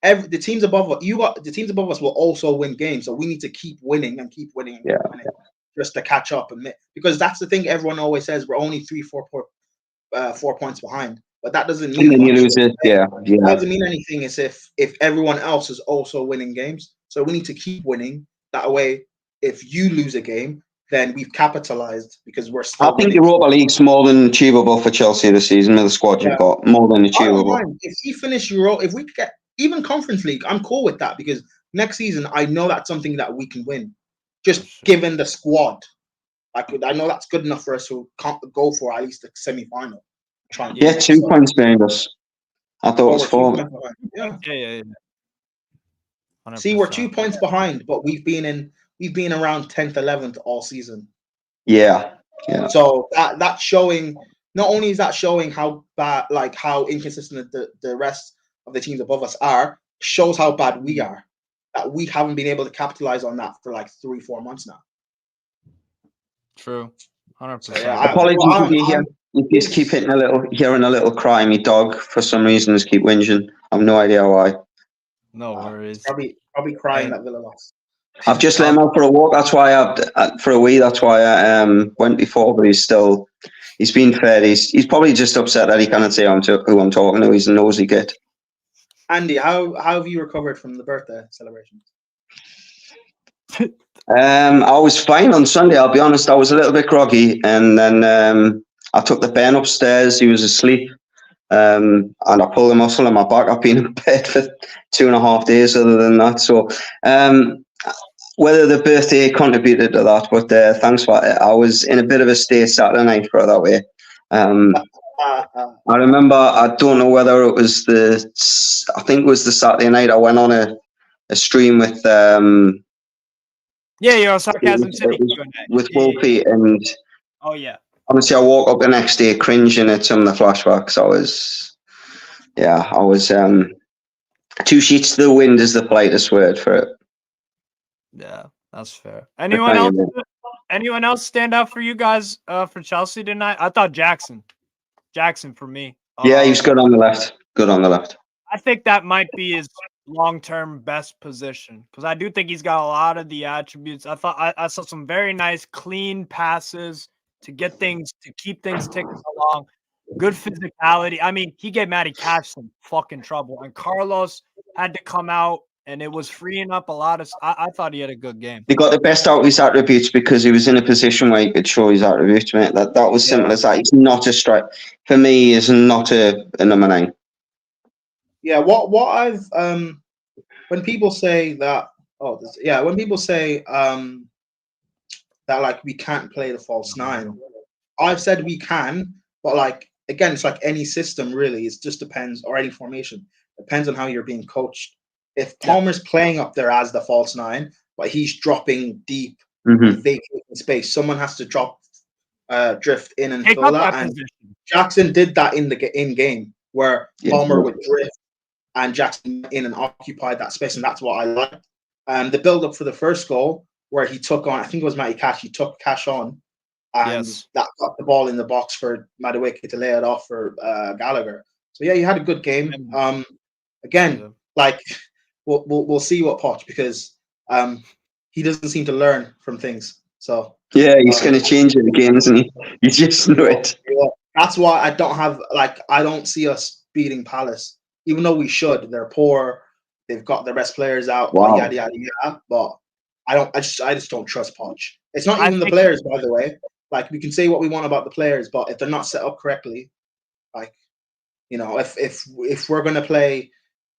the teams above us, the teams above us will also win games, so we need to keep winning and keep winning and keep winning just to catch up. Because that's the thing everyone always says, we're only 4 points behind, but that doesn't mean And then you much. lose it. Yeah. It doesn't mean anything is if everyone else is also winning games. So we need to keep winning. That way, if you lose a game, then we've capitalized because we're still. I think winning. Europa League's more than achievable for Chelsea this season with the squad you've got. More than achievable. If we finish Euro, if we get even Conference League, I'm cool with that because next season I know that's something that we can win, just given the squad. I know that's good enough for us to go for at least the semi-final. Yeah, 2 points behind us. I thought it was 4. Yeah. 100%. See, we're 2 points behind, but we've been around 10th, 11th all season. Yeah. So that's showing. Not only is that showing how bad, like how inconsistent the rest of the teams above us are, shows how bad we are. That we haven't been able to capitalize on that for like 3-4 months now. True. 100%. So, yeah, apologies if you just keep hearing a little cry. My dog, for some reason, just keep whinging. I have no idea why. No worries. Probably crying that Villa lost. I've just let him out for a walk. That's why for a wee. That's why I went before. But he's been fair. He's probably just upset that he cannot say who I'm talking to. He's a nosy kid. Andy, how have you recovered from the birthday celebration? I was fine on Sunday. I'll be honest. I was a little bit groggy, and then I took the Ben upstairs. He was asleep, and I pulled a muscle in my back. I've been in bed for 2.5 days. Other than that, so whether the birthday contributed to that, but thanks for it. I was in a bit of a state Saturday night, for it that way. I remember. I don't know whether it was I think it was the Saturday night. I went on a stream with you're Sarcasm City with Wolfie, and honestly, I woke up the next day cringing at some of the flashbacks. I was 2 sheets to the wind is the politest word for it. Yeah, that's fair. Anyone else stand out for you guys for Chelsea tonight? I thought Jackson for me. Yeah, he's good on the left. Good on the left. I think that might be his long-term best position because I do think he's got a lot of the attributes. I thought I saw some very nice clean passes, to get things, to keep things ticking along. Good physicality. I mean, he gave Matty Cash some fucking trouble, and Carlos had to come out, and it was freeing up a lot of. I thought he had a good game. He got the best out of his attributes because he was in a position where he could show his attributes, mate. That was simple as that. He's not a strike. For me, he is not a number 9. Yeah, what I've when people say that, when people say that like we can't play the false 9, I've said we can, but like again, it's like any system really. It just depends, or any formation depends on how you're being coached. If Palmer's playing up there as the false 9, but he's dropping deep, vacating space, someone has to drift in and fill that. And Jackson did that in game where Palmer would drift and Jackson in and occupied that space, and that's what I liked. The build up for the first goal where he took on, I think it was Matty Cash, he took Cash on, and that got the ball in the box for Madueke to lay it off for Gallagher. So yeah, he had a good game. Again, like we'll see what Poch, because he doesn't seem to learn from things. So yeah, he's going to change it again, isn't he? You just know it. Yeah, that's why I don't see us beating Palace, even though we should. They're poor. They've got their best players out. Wow. Yada yada yada. But I just don't trust Poch. It's not even the players, by the way. Like, we can say what we want about the players, but if they're not set up correctly, like, you know, if we're gonna play,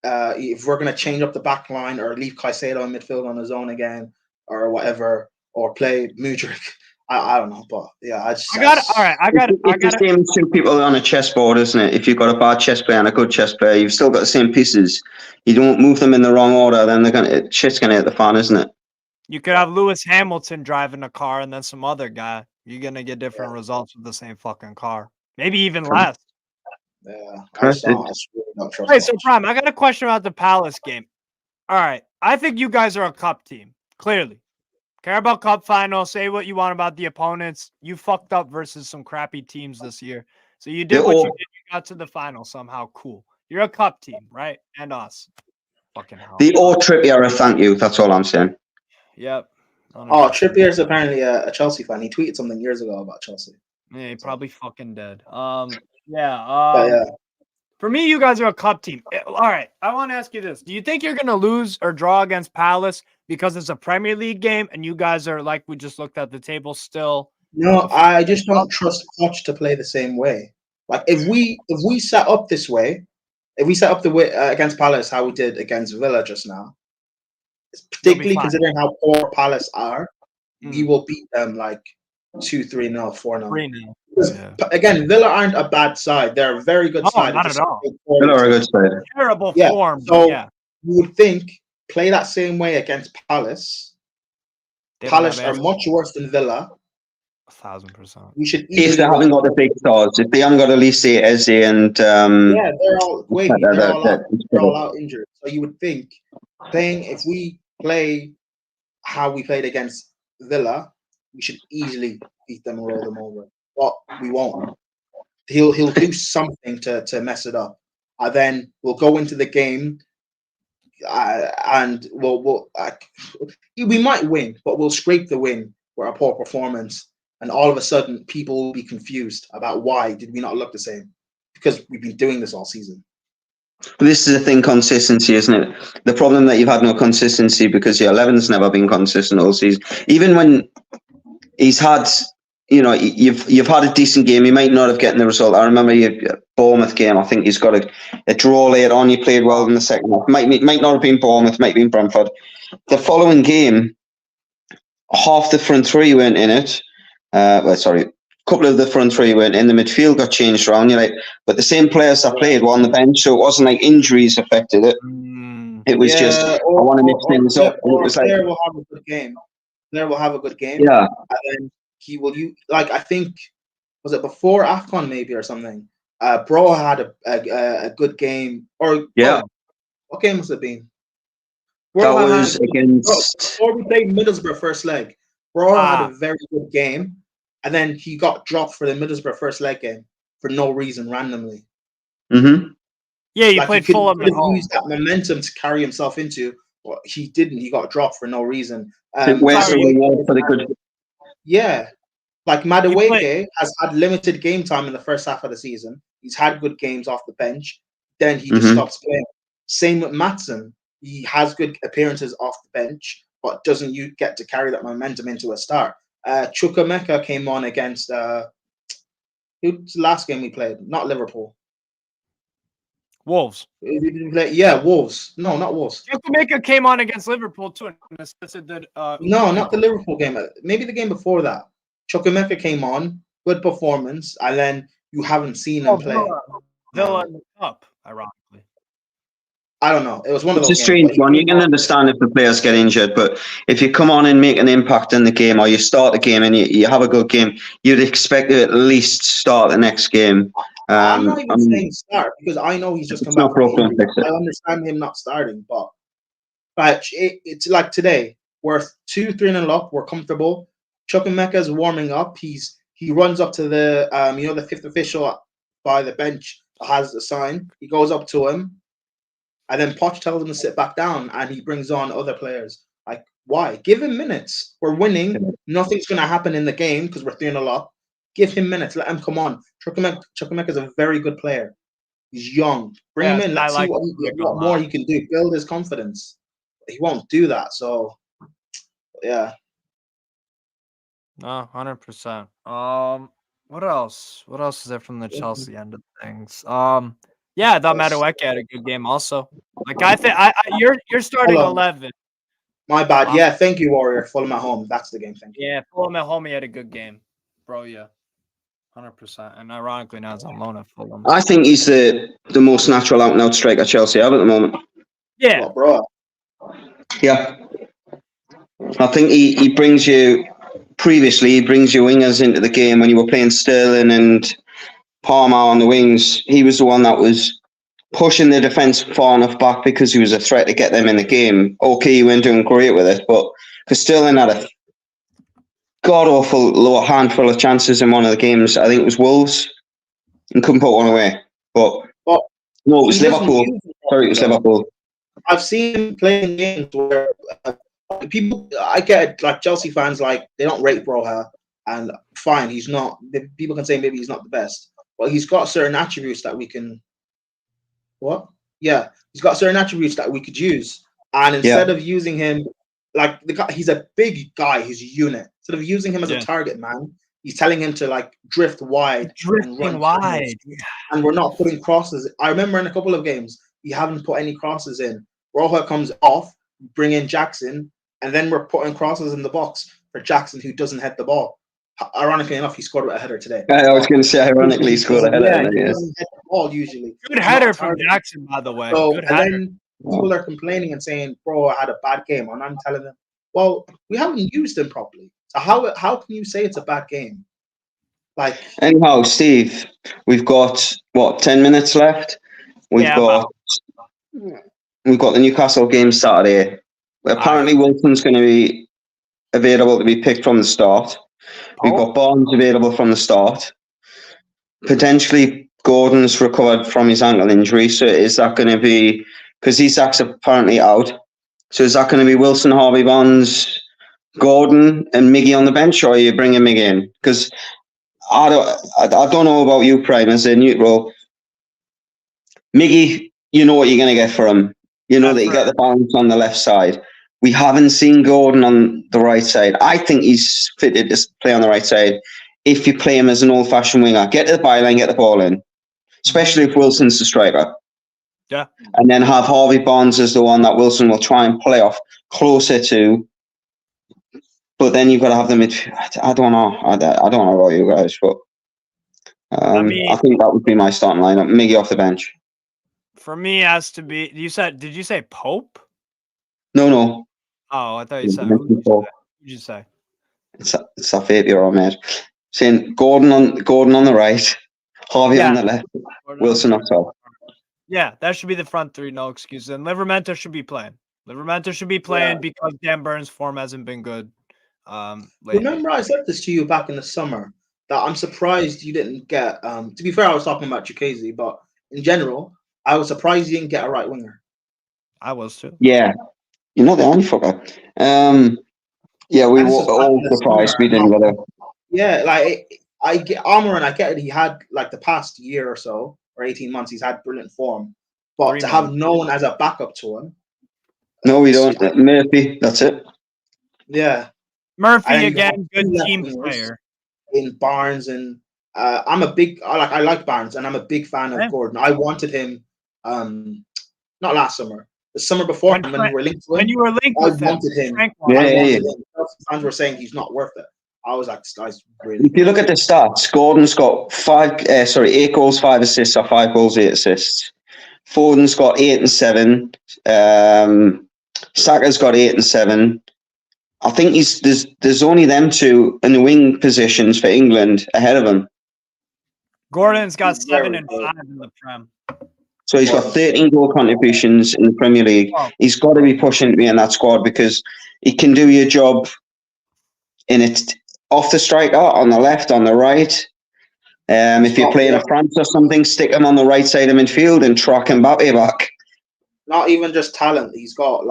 if we're gonna change up the back line or leave Caicedo in midfield on his own again or whatever, or play Mudryk, I don't know, but yeah, It's the same as 2 people on a chessboard, isn't it? If you've got a bad chess player and a good chess player, you've still got the same pieces. You don't move them in the wrong order, then shit's gonna hit the fan, isn't it? You could have Lewis Hamilton driving a car and then some other guy. You're gonna get different results with the same fucking car, maybe even less. Yeah, I just really don't trust. Hey, so Prime, I got a question about the Palace game. All right, I think you guys are a cup team. Clearly, care about cup final. Say what you want about the opponents. You fucked up versus some crappy teams this year, so you did what you did. You got to the final somehow. Cool. You're a cup team, right? And us. Fucking hell. The Trippier, thank you. That's all I'm saying. Yep. Oh, Trippier's apparently a Chelsea fan. He tweeted something years ago about Chelsea. Yeah, he probably fucking dead. For me, you guys are a cup team. All right, I want to ask you this: do you think you're gonna lose or draw against Palace because it's a Premier League game and you guys are, like we just looked at the table, still? No, I just don't trust Poch to play the same way. Like, if we set up this way, if we set up the way against Palace how we did against Villa just now, particularly considering how poor Palace are, we will beat them like 2-3-0, 4-0. Yeah. Again, Villa aren't a bad side. They're a very good side. Not at all. Villa are a good side. Terrible form. So you would think play that same way against Palace. Palace are much worse than Villa. 1,000%. We should. If they haven't got the big stars, if they haven't got Elise, Eze, and they're all out injured. So you would think if we play how we played against Villa, we should easily beat them and roll them over. But we won't. He'll do something to mess it up. And then we'll go into the game and we might win, but we'll scrape the win for a poor performance. And all of a sudden, people will be confused about why did we not look the same? Because we've been doing this all season. This is the thing, consistency, isn't it? The problem that you've had no consistency because your 11's never been consistent all season. Even when he's had, you've had a decent game, you might not have gotten the result. I remember your Bournemouth game. I think he's got a draw later on. You played well in the second half. Might not have been Bournemouth, might have been Brentford. The following game, half the front 3 weren't in it. A couple of the front 3 weren't in. The midfield got changed around. But the same players that played were on the bench, so it wasn't like injuries affected it. It was just I want to mix things up. It was like Blair will have a good game. Blair will have a good game. Yeah, and then he will. I think was it before AFCON maybe or something. Bro had a good game. Or what game must it have been? That was against. Before we played Middlesbrough first leg. Bro had a very good game, and then he got dropped for the Middlesbrough first leg game for no reason, randomly. Mm-hmm. Yeah, he played Fulham. He could have used that momentum to carry himself into, but he didn't. He got dropped for no reason. Where's the reward for the good? Yeah, Like Madueke has had limited game time in the first half of the season. He's had good games off the bench. Then he just stops playing. Same with Maatsen. He has good appearances off the bench, but doesn't get to carry that momentum into a start. Chukwuemeka came on against who's the last game we played? Not Liverpool. Wolves. Yeah, Wolves. No, not Wolves. Chukwuemeka came on against Liverpool too. And No, not the Liverpool game. Maybe the game before that. Chukwuemeka came on, good performance, and then you haven't seen him play. Villa in the Cup, ironically. I don't know. It was one of those. It's a strange one. You can understand if the players get injured, but if you come on and make an impact in the game, or you start the game and you have a good game, you'd expect to at least start the next game. I'm not even saying start because I know he's just come back from injury. I understand him not starting, but it's like today. We're 2-3-0 up. We're comfortable. Chukwuemeka's warming up. He runs up to the the fifth official by the bench has the sign. He goes up to him, and then Poch tells him to sit back down, and he brings on other players. Like, why? Give him minutes. We're winning. Nothing's going to happen in the game because we're 3-0 up. Give him minutes. Let him come on. Chukwuemeka is a very good player. He's young. Bring him in. Let's see what more he can do. Build his confidence. He won't do that. So, yeah. No, 100%. What else? What else is there from the Chelsea end of things? Yeah, I thought Madueke had a good game also. Like I think you're starting 11. My bad. Yeah, thank you, Warrior. Fulham at home. That's the game. Thank you. Yeah, Fulham at home. He had a good game, bro. Yeah, 100%. And ironically, now he's on loan at Fulham. I think he's the most natural out and out striker Chelsea have at the moment. Yeah, bro. Yeah, I think he brings you. Previously, he brings your wingers into the game when you were playing Sterling and Palmer on the wings. He was the one that was pushing the defence far enough back because he was a threat to get them in the game. Okay, he went doing great with it, but because Sterling had a god-awful low handful of chances in one of the games. I think it was Wolves and couldn't put one away. But no, it was Liverpool. Sorry, it was Liverpool. I've seen him playing games where people, I get it, like Chelsea fans, like they don't rate Broha, and fine, he's not. People can say maybe he's not the best, but he's got certain attributes that we can. What? Yeah, he's got certain attributes that we could use, and instead of using him, like he's a big guy, he's a unit. Instead of using him as a target man, he's telling him to like drift wide, drifting wide, and we're not putting crosses. I remember in a couple of games we haven't put any crosses in. Broha comes off, bring in Jackson, and then we're putting crosses in the box for Jackson, who doesn't head the ball. Ironically enough, he scored with a header today. I was going to say, ironically, he scored a header. He doesn't head the ball usually. Good header from Jackson, by the way. So, good and header. then people are complaining and saying, "Bro, I had a bad game," and I'm telling them, "Well, we haven't used him properly. So how can you say it's a bad game?" Like, anyhow, Steve, we've got 10 minutes left. We've got the Newcastle game Saturday. Apparently, Wilson's going to be available to be picked from the start. We've got Barnes available from the start. Potentially, Gordon's recovered from his ankle injury. So is that going to be, because Isak's apparently out, so is that going to be Wilson, Harvey Barnes, Gordon, and Miggy on the bench, or are you bringing Miggy in? Because I don't know about you, Prime, as a neutral. Miggy, you know what you're going to get for him. You know that you get the balance on the left side. We haven't seen Gordon on the right side. I think he's fitted to play on the right side if you play him as an old-fashioned winger. Get to the byline, get the ball in, especially if Wilson's the striker. Yeah. And then have Harvey Barnes as the one that Wilson will try and play off closer to. But then you've got to have them. I don't know. I don't know about you guys, but I think that would be my starting lineup. Miggy off the bench. For me, it has to be. Did you say Pope? No. Oh, I thought you said. What did you say? It's that 8-year-old mate. Saying Gordon on the right, Harvey on the left, Wilson up top. Yeah, that should be the front three. No excuses. And Livramento should be playing. Because Dan Burns' form hasn't been good. Remember, I said this to you back in the summer that I'm surprised you didn't get. To be fair, I was talking about Chukwueze, but in general, I was surprised you didn't get a right winger. I was too. Yeah, you're not the only fucker. Yeah, we were all surprised we didn't get a. Yeah, like I get Armour, and I get it. He had like the past year or so, or 18 months, he's had brilliant form. But 3 to have months. no one as a backup to him, No, we don't. Murphy, that's it. yeah. Murphy And again, good left team wingers player. in Barnes, and I like Barnes, and I'm a big fan of Same. Gordon. I wanted him, not last summer, the summer before, when we were linked to him. When you were linked I with him, wanted him. Frank Yeah, wanted him. Him. Fans were saying he's not worth it. I was like, this guy's really. If you look at the stats, Gordon's got 8 goals, 5 assists, or 5 goals, 8 assists. Foden's got 8 and 7. Saka's got 8 and 7. I think there's only them two in the wing positions for England ahead of him. Gordon's got He's 7 very and good. 5 in the Prem. So he's got 13 goal contributions in the Premier League. Oh. He's got to be pushing to be in that squad because he can do your job in it off the striker, on the left, on the right. If you're playing a France or something, stick him on the right side of midfield and track Mbappe back. Not even just talent. He's got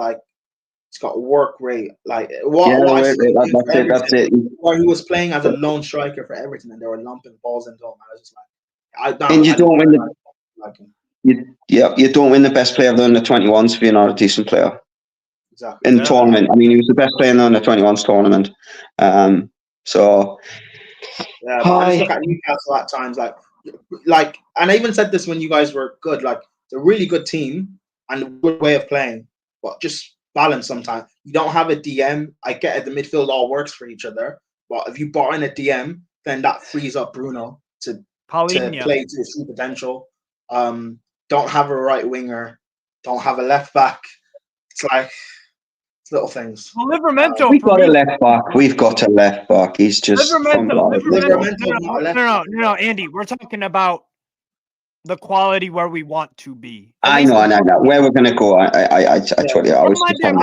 work rate. Like That's it. Where he was playing as a lone striker for Everton, and they were lumping balls into him. I was just like, And you don't win the best player of the under-21s if you're not a decent player. Exactly. In the tournament. I mean, he was the best player in the under-21s tournament. So yeah, but I just look at Newcastle at times, like, and I even said this when you guys were good. Like, it's a really good team and a good way of playing, but just balance sometimes. You don't have a DM. I get it. The midfield all works for each other, but if you brought in a DM, then that frees up Bruno to play to his full potential. Don't have a right winger. Don't have a left back. It's like little things. Well, Livramento. We've got a left back. We've got a left back. He's just No, Andy. We're talking about the quality where we want to be. I know. Where we're going to go, I totally. I was just and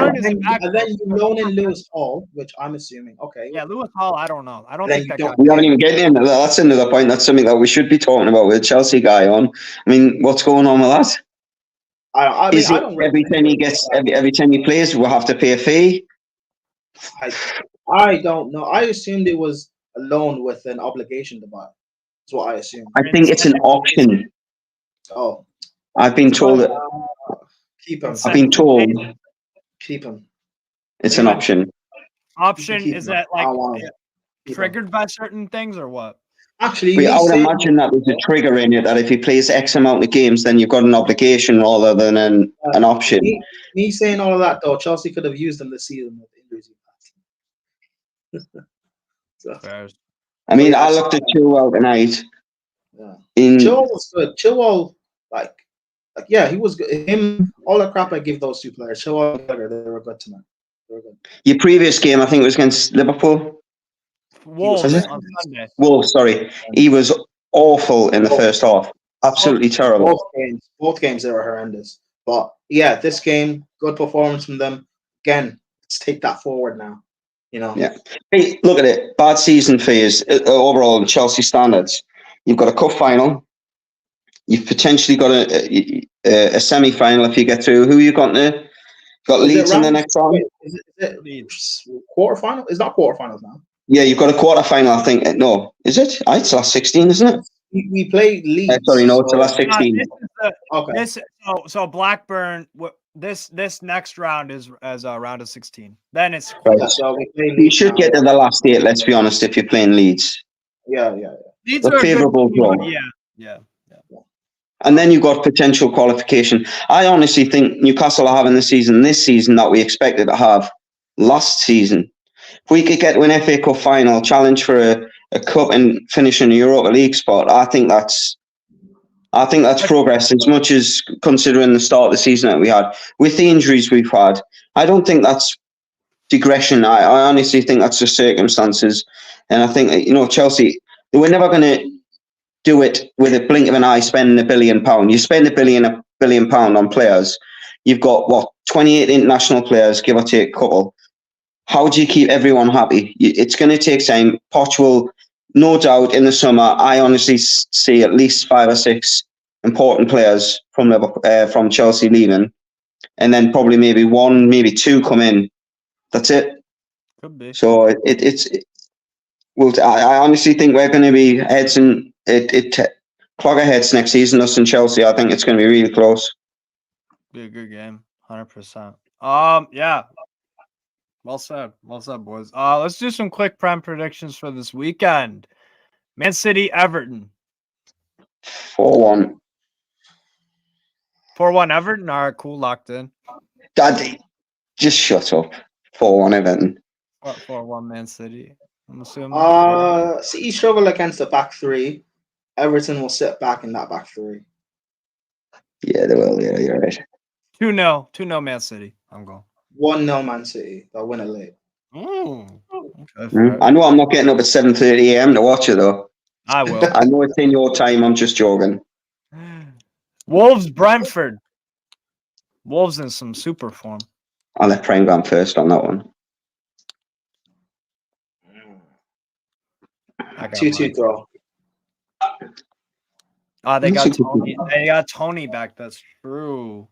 then you loan in Lewis Hall, which I'm assuming. Okay. Yeah, Lewis Hall. I don't know. I don't think that guy. We haven't even getting into that. That's another point. That's something that we should be talking about with Chelsea guy on. I mean, what's going on with that? Every time he plays, we'll have to pay a fee? I don't know. I assumed it was a loan with an obligation to buy. That's what I assumed. I think it's an option. Oh, I've been told that. Keep him. I've been told. Keep him. It's an option. Option is that like triggered by certain things or what? Actually, I would imagine that there's a trigger in it that if he plays X amount of games, then you've got an obligation rather than an option. Me saying all of that though, Chelsea could have used him this season with injuries. I mean, I looked at Chilwell tonight. Yeah. Chilwell was good. Chilwell, he was good. Him, all the crap I give those two players. Chilwell, they were good tonight. They were good. Your previous game, I think it was against Liverpool. Wolves on Sunday. Wolves, sorry. He was awful in the first half. Absolutely terrible. Both games, they were horrendous. But yeah, this game, good performance from them. Again, let's take that forward now. Yeah. Hey, look at it. Bad season for you overall in Chelsea standards. You've got a cup final. You've potentially got a semi-final if you get through. Who you got there? Got Leeds in the next round. Is it Leeds quarterfinal? It's not quarterfinals now. Yeah, you've got a quarterfinal. I think. No, is it? It's the last 16, isn't it? We played Leeds. Sorry, no, it's the last 16. Okay. So Blackburn. This next round is as a round of 16. Then it's right. So you should get to the last 8. Let's be honest. If you're playing Leeds. Yeah. Leeds are a favourable draw. Yeah. And then you've got potential qualification. I honestly think Newcastle are having this season that we expected to have last season. If we could get to an FA Cup final, challenge for a cup and finish in a Europa League spot, I think that's progress as much as considering the start of the season that we had. With the injuries we've had, I don't think that's digression. I honestly think that's just circumstances. And I think, Chelsea, they were never going to do it with a blink of an eye spending £1 billion. You spend £1 billion on players. You've got, 28 international players, give or take a couple. How do you keep everyone happy? It's going to take time. Poch will, no doubt, in the summer, I honestly see at least 5 or 6 important players from Chelsea leaving. And then probably maybe 1, maybe 2 come in. That's it. Could be. So I honestly think we're going to be heads and clogger heads next season, us and Chelsea. I think it's going to be really close. Be a good game, 100%. Yeah. Well said, boys. Let's do some quick prem predictions for this weekend. Man City, Everton. 4-1. 4-1 Everton. All right, cool, locked in. Daddy, just shut up. 4-1 Everton. 4-1 Man City. I'm assuming. City struggle against the back three. Everton will sit back in that back three. Yeah, they will. Yeah, you're right. 2-0 Man City. I'm going. 1-0 Man City. They'll win it late. Okay, I know I'm not getting up at 7:30 a.m. to watch it though. I will. I know it's in your time. I'm just joking. Wolves, Brentford. Wolves in some super form. I'll let Prime go first on that one. 2-2 draw. Oh, they got Tony. They got Tony back. That's true.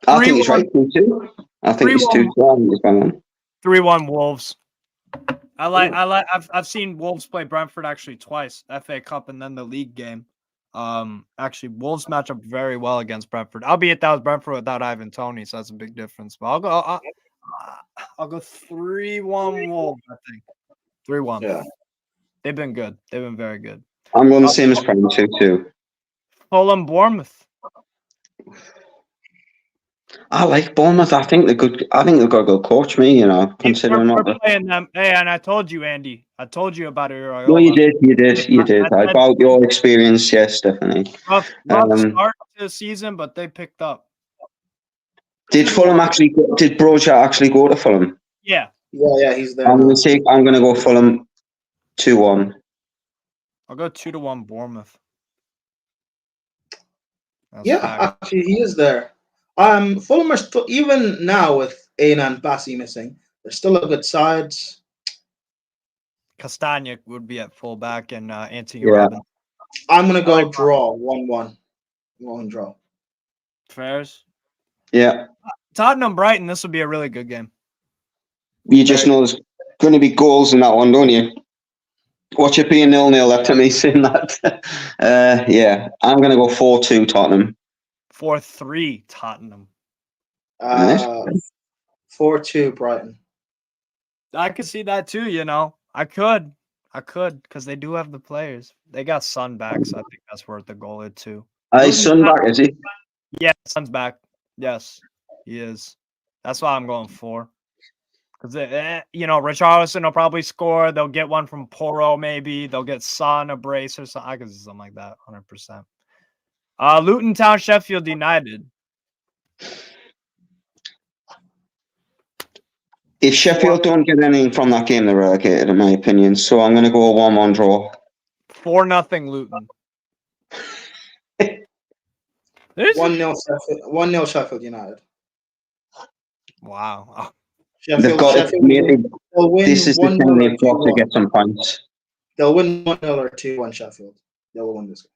I think he's right. 2-2. I think he's 2-2. 3-1 Wolves. I've seen Wolves play Brentford actually twice, FA Cup and then the league game. Actually, Wolves match up very well against Brentford. Albeit that was Brentford without Ivan Toney, so that's a big difference. But I'll go 3-1 Wolves. I think 3-1. Yeah, they've been good. They've been very good. I'm going the same as Prime, 2-2. Fulham, Bournemouth. I like Bournemouth. I think they're good. I think they've got a good coach. Considering we're what playing them. Hey, and I told you, Andy. I told you about it. No, you did. About your experience, yes, definitely. Rough start to the season, but they picked up. Did Broja actually go to Fulham? Yeah, he's there. I'm going to go Fulham 2-1. I'll go 2-1 Bournemouth. Actually, he is there. Fulham are still, even now with Aina and Bassi missing, they're still a good side. Castagna would be at fullback and Anthony Yeah. Robbins. I'm gonna go draw 1-1. 1 draw. Fairs. Yeah. Tottenham Brighton. This will be a really good game. You just know there's going to be goals in that one, don't you? Watch it being 0-0 after me saying that. Yeah, I'm going to go 4-2 Tottenham. 4-3 Tottenham. 4-2 Brighton. I could see that too. I could because they do have the players. They got Son back, so I think that's worth the goal or two. Is Son back? Is he? Yeah, Son's back. Yes, he is. That's why I'm going 4. Because Richarlison will probably score. They'll get one from Porro, maybe. They'll get Son a brace or something. I could see something like that, 100%. Luton Town, Sheffield United. If Sheffield don't get anything from that game, they're relegated, in my opinion. So I'm going to go 1-1 draw. 4-0 Luton. 1-0 Sheffield United. Wow. They've got this is the thing they've got to get some points. They'll win 1-0 or 2-1 Sheffield. They'll win this game.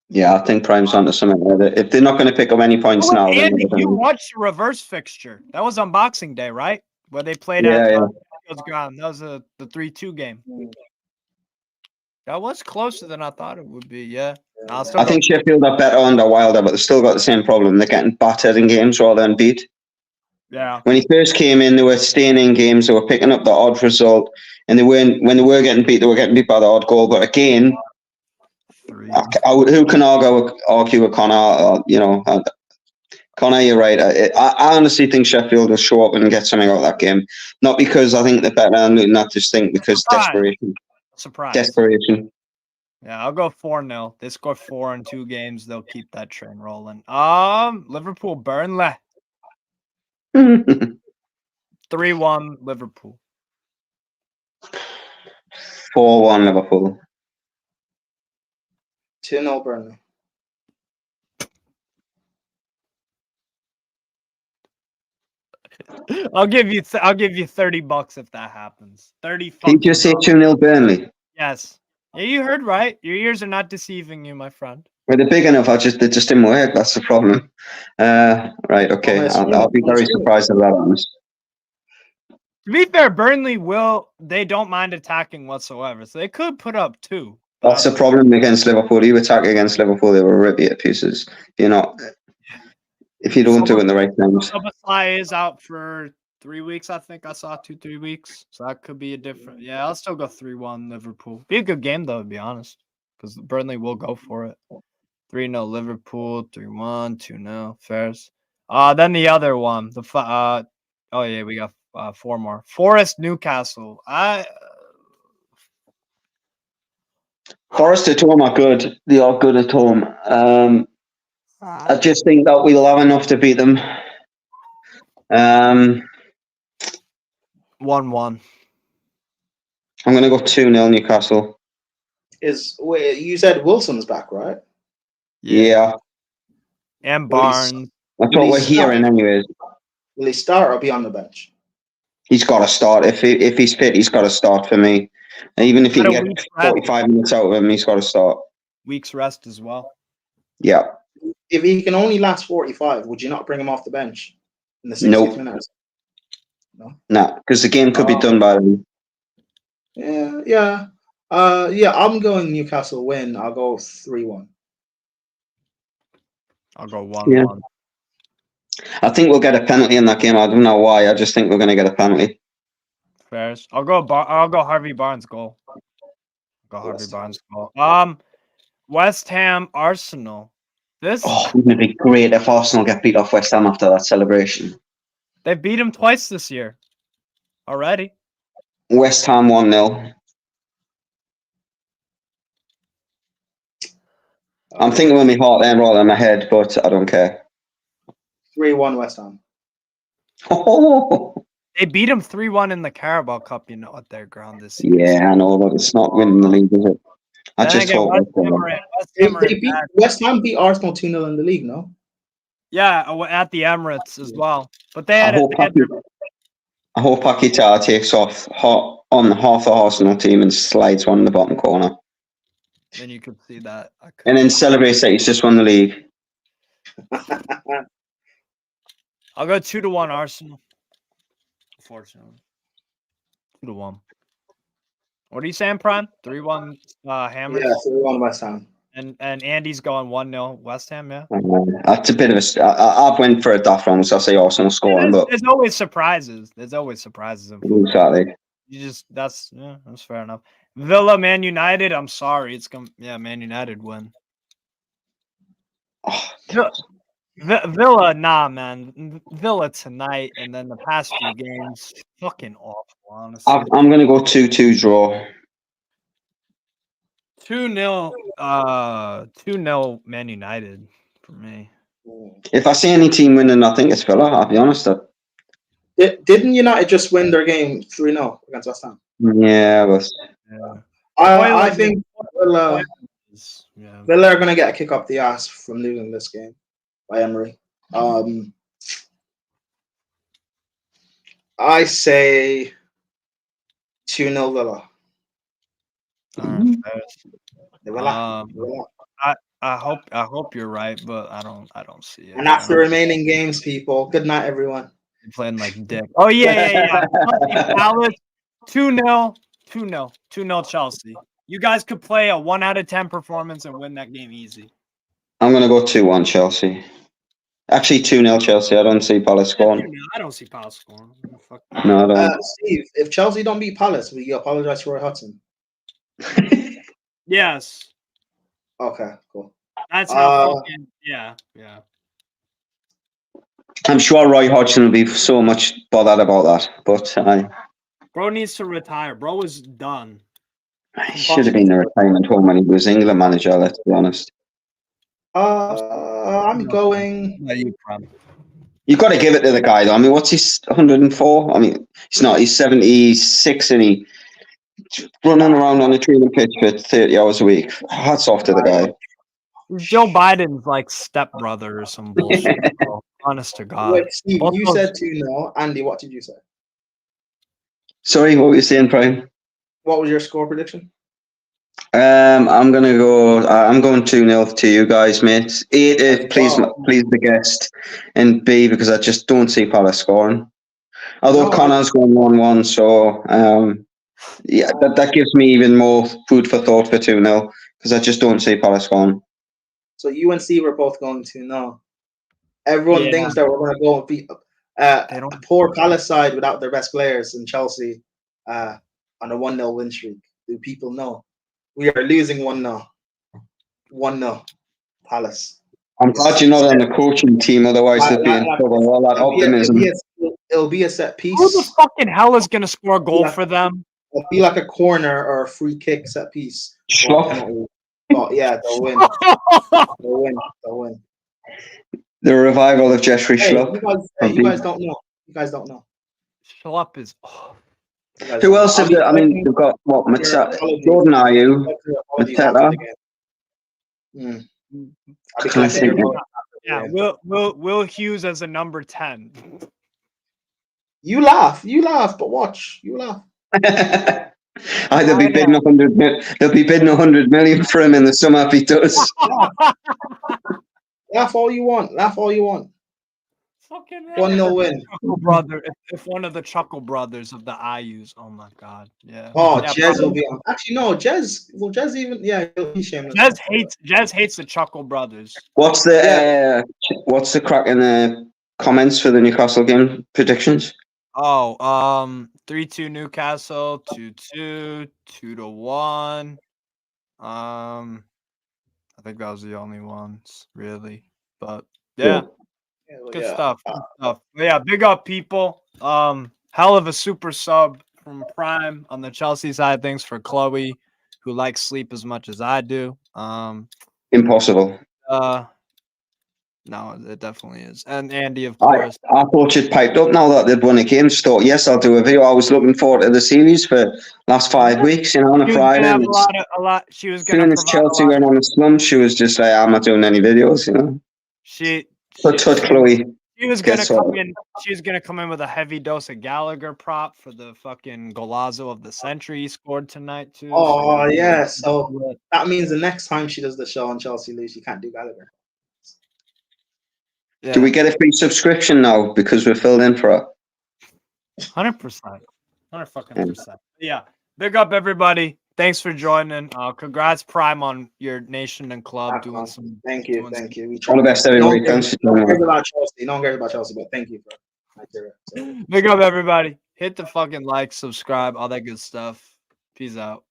Yeah, I think Prime's onto something there. If they're not going to pick up any points now, Andy, you watched the reverse fixture. That was on Boxing Day, right? Where they played at Sheffield's ground. That was the 3-2 game. That was closer than I thought it would be. Yeah. I think Sheffield are better under Wilder, but they've still got the same problem. They're getting battered in games rather than beat. Yeah. When he first came in, they were staying in games. They were picking up the odd result, and when they were getting beat, they were getting beat by the odd goal. But again, who can argue with Connor? Connor, you're right. I honestly think Sheffield will show up and get something out of that game. Not because I think they're better than Luton. I just think because desperation. Desperation. Yeah, I'll go 4-0. They score 4 in 2 games. They'll keep that train rolling. Liverpool, Burnley. 3-1 Liverpool. 4-1 Liverpool. 2-0 Burnley. I'll give you $30 if that happens. 30. Did you just say 2-0 Burnley? Yes. Yeah, you heard right. Your ears are not deceiving you, my friend. Well, they're big enough. They just didn't work. That's the problem. Right. Okay. I'll be very surprised if that happens. To be fair, Burnley they don't mind attacking whatsoever, so they could put up 2. That's the problem against Liverpool. You attack against Liverpool, they will rip you to pieces. If you don't do it in the right times. Szoboszlai is out for 3 weeks, I think. I saw 2-3 weeks. So that could be a different. Yeah, I'll still go 3-1 Liverpool. Be a good game, though, to be honest, because Burnley will go for it. 3-0 Liverpool, 3-1, 2-0. Fairs. Then the other one. Oh, yeah, we got 4 more. Forest, Newcastle. Forest at home are good. They are good at home. I just think that we'll have enough to beat them. 1-1. I'm going to go 2-0 Newcastle. You said Wilson's back, right? Yeah. And Barnes. That's what we're hearing anyways. Will he start or be on the bench? He's got to start. If he's fit, he's got to start for me. And even if you can get 45 minutes out of him, he's got to start. Week's rest as well. Yeah. If he can only last 45, would you not bring him off the bench in the 60th minute? No, because the game could be done by then. Yeah. I'm going Newcastle win. I'll go 3-1. I'll go 1-1. Yeah. I think we'll get a penalty in that game. I don't know why. I just think we're going to get a penalty. Fairs. I'll go Harvey Barnes goal. West Ham, Arsenal. Wouldn't it be great if Arsenal get beat off West Ham after that celebration? They beat him twice this year already. West Ham 1-0. I'm thinking with my heart then rather than my head, but I don't care. 3-1 West Ham. Oh. They beat him 3-1 in the Carabao Cup, at their ground this season. Yeah, I know, but it's not winning the league, is it? I just hope West Ham beat Arsenal 2-0 in the league, no? Yeah, at the Emirates as well. But they had I hope Paquetá takes off on half the Arsenal team and slides one in the bottom corner. Then you could see that. And then celebrates that he's just won the league. I'll go 2-1 Arsenal. Unfortunately. 2-1. What are you saying, Prime? 3-1 Hammers? Yeah, 3-1 West Ham. And Andy's going 1-0 West Ham, yeah? That's a bit of a... I've went for a daft one, so I'll say Arsenal scoring, but... There's always surprises. Exactly. That's fair enough. Villa, Man United, I'm sorry. Man United win. Villa, nah, man. Villa tonight, and then the past few games, fucking awful, honestly. I'm going to go 2-2 draw. 2-0, 2-0 Man United for me. If I see any team winning, I think it's Villa, I'll be honest. Didn't United just win their game 3-0 against West Ham? Yeah, but... I think Villa are going to get a kick up the ass from losing this game by Emery. I say 2-0 Villa. I hope you're right, but I don't see it. And after remaining games, people, good night, everyone. You're playing like dick. Oh yeah. Palace 2-0 Chelsea. You guys could play a 1 out of 10 performance and win that game easy. I'm gonna go 2-1 Chelsea. Actually, 2-0 Chelsea. I don't see Palace scoring. I don't see Palace scoring. No, I don't. Steve, if Chelsea don't beat Palace, will you apologize to Roy Hodgson? Yes. Okay, cool. That's how yeah. I'm sure Roy Hodgson will be so much bothered about that, but bro needs to retire. Bro is done. He should have been a retirement home when he was England manager, let's be honest. I'm going. You've got to give it to the guy, though. I mean, what's his 104? I mean, he's not. He's 76 and he's running around on a training pitch for 30 hours a week. Hats off to the guy. Joe Biden's like stepbrother or some bullshit. Honest to God. Wait, Steve, you said 2-0. Andy, what did you say? Sorry, what were you saying, Brian? What was your score prediction? I'm going 2-0 to you guys, mate. A, please the guest, and B, because I just don't see Palace scoring. Although No. Connor's going 1-1, so yeah, that gives me even more food for thought for 2-0 because I just don't see Palace going. So UNC we're both going to no. Everyone Yeah. thinks that we're going to go and beat a poor Palace side without their best players in Chelsea on a 1-0 win streak. Do people know? We are losing 1-0. 1-0 Palace. I'm glad you're not on the coaching team, otherwise they'd be in trouble. All that optimism. It'll be a set piece. Who the fucking hell is going to score a goal for them? It'll be like a corner or a free kick set piece. Schlupp. But yeah, they'll win. They'll win. The revival of Jeffrey Schlupp. You guys don't know. You guys don't know. Schlupp is. Who else have they? I mean, they've got what? Jordan Ayew, Mateta. Yeah, Will Hughes as a number 10. You laugh, but watch, you laugh. They'll be bidding 100 million. They'll be bidding 100 million for him in the summer if he does. Laugh all you want. Laugh all you want. Fucking 1-0 win. Brother, if one of the Chuckle brothers of the Ayus, oh my god, yeah. Oh, yeah, Jez will be on. Actually, no, Jez. Well, Jez even he'll be shameless. Jez hates the Chuckle brothers. What's the crack in the comments for the Newcastle game predictions? Oh, 3-2 Newcastle, 2-2, 2-1. I think that was the only ones really, but yeah. Good stuff. Good stuff. Yeah, big up people. Hell of a super sub from Prime on the Chelsea side of things for Chloe, who likes sleep as much as I do. Impossible. No, it definitely is. And Andy, of course. I thought you'd piped up now that they'd won a game. So thought, yes, I'll do a video. I was looking forward to the series for last 5 weeks, on a Friday. A lot. She was going to Chelsea went on a slump. She was just like, I'm not doing any videos, Chloe. She was gonna come in. She was gonna come in with a heavy dose of Gallagher prop for the fucking golazo of the century he scored tonight too. Oh yeah, so that means the next time she does the show on Chelsea lose, she can't do Gallagher. Yeah. Do we get a free subscription now because we're filled in for it? 100%, 100%. Yeah, big up everybody. Thanks for joining. Congrats, Prime, on your nation and club doing some. Thank you. All the best, everybody. Thanks for joining. No one cares about Chelsea, but thank you for. Big up, everybody. Hit the fucking like, subscribe, all that good stuff. Peace out.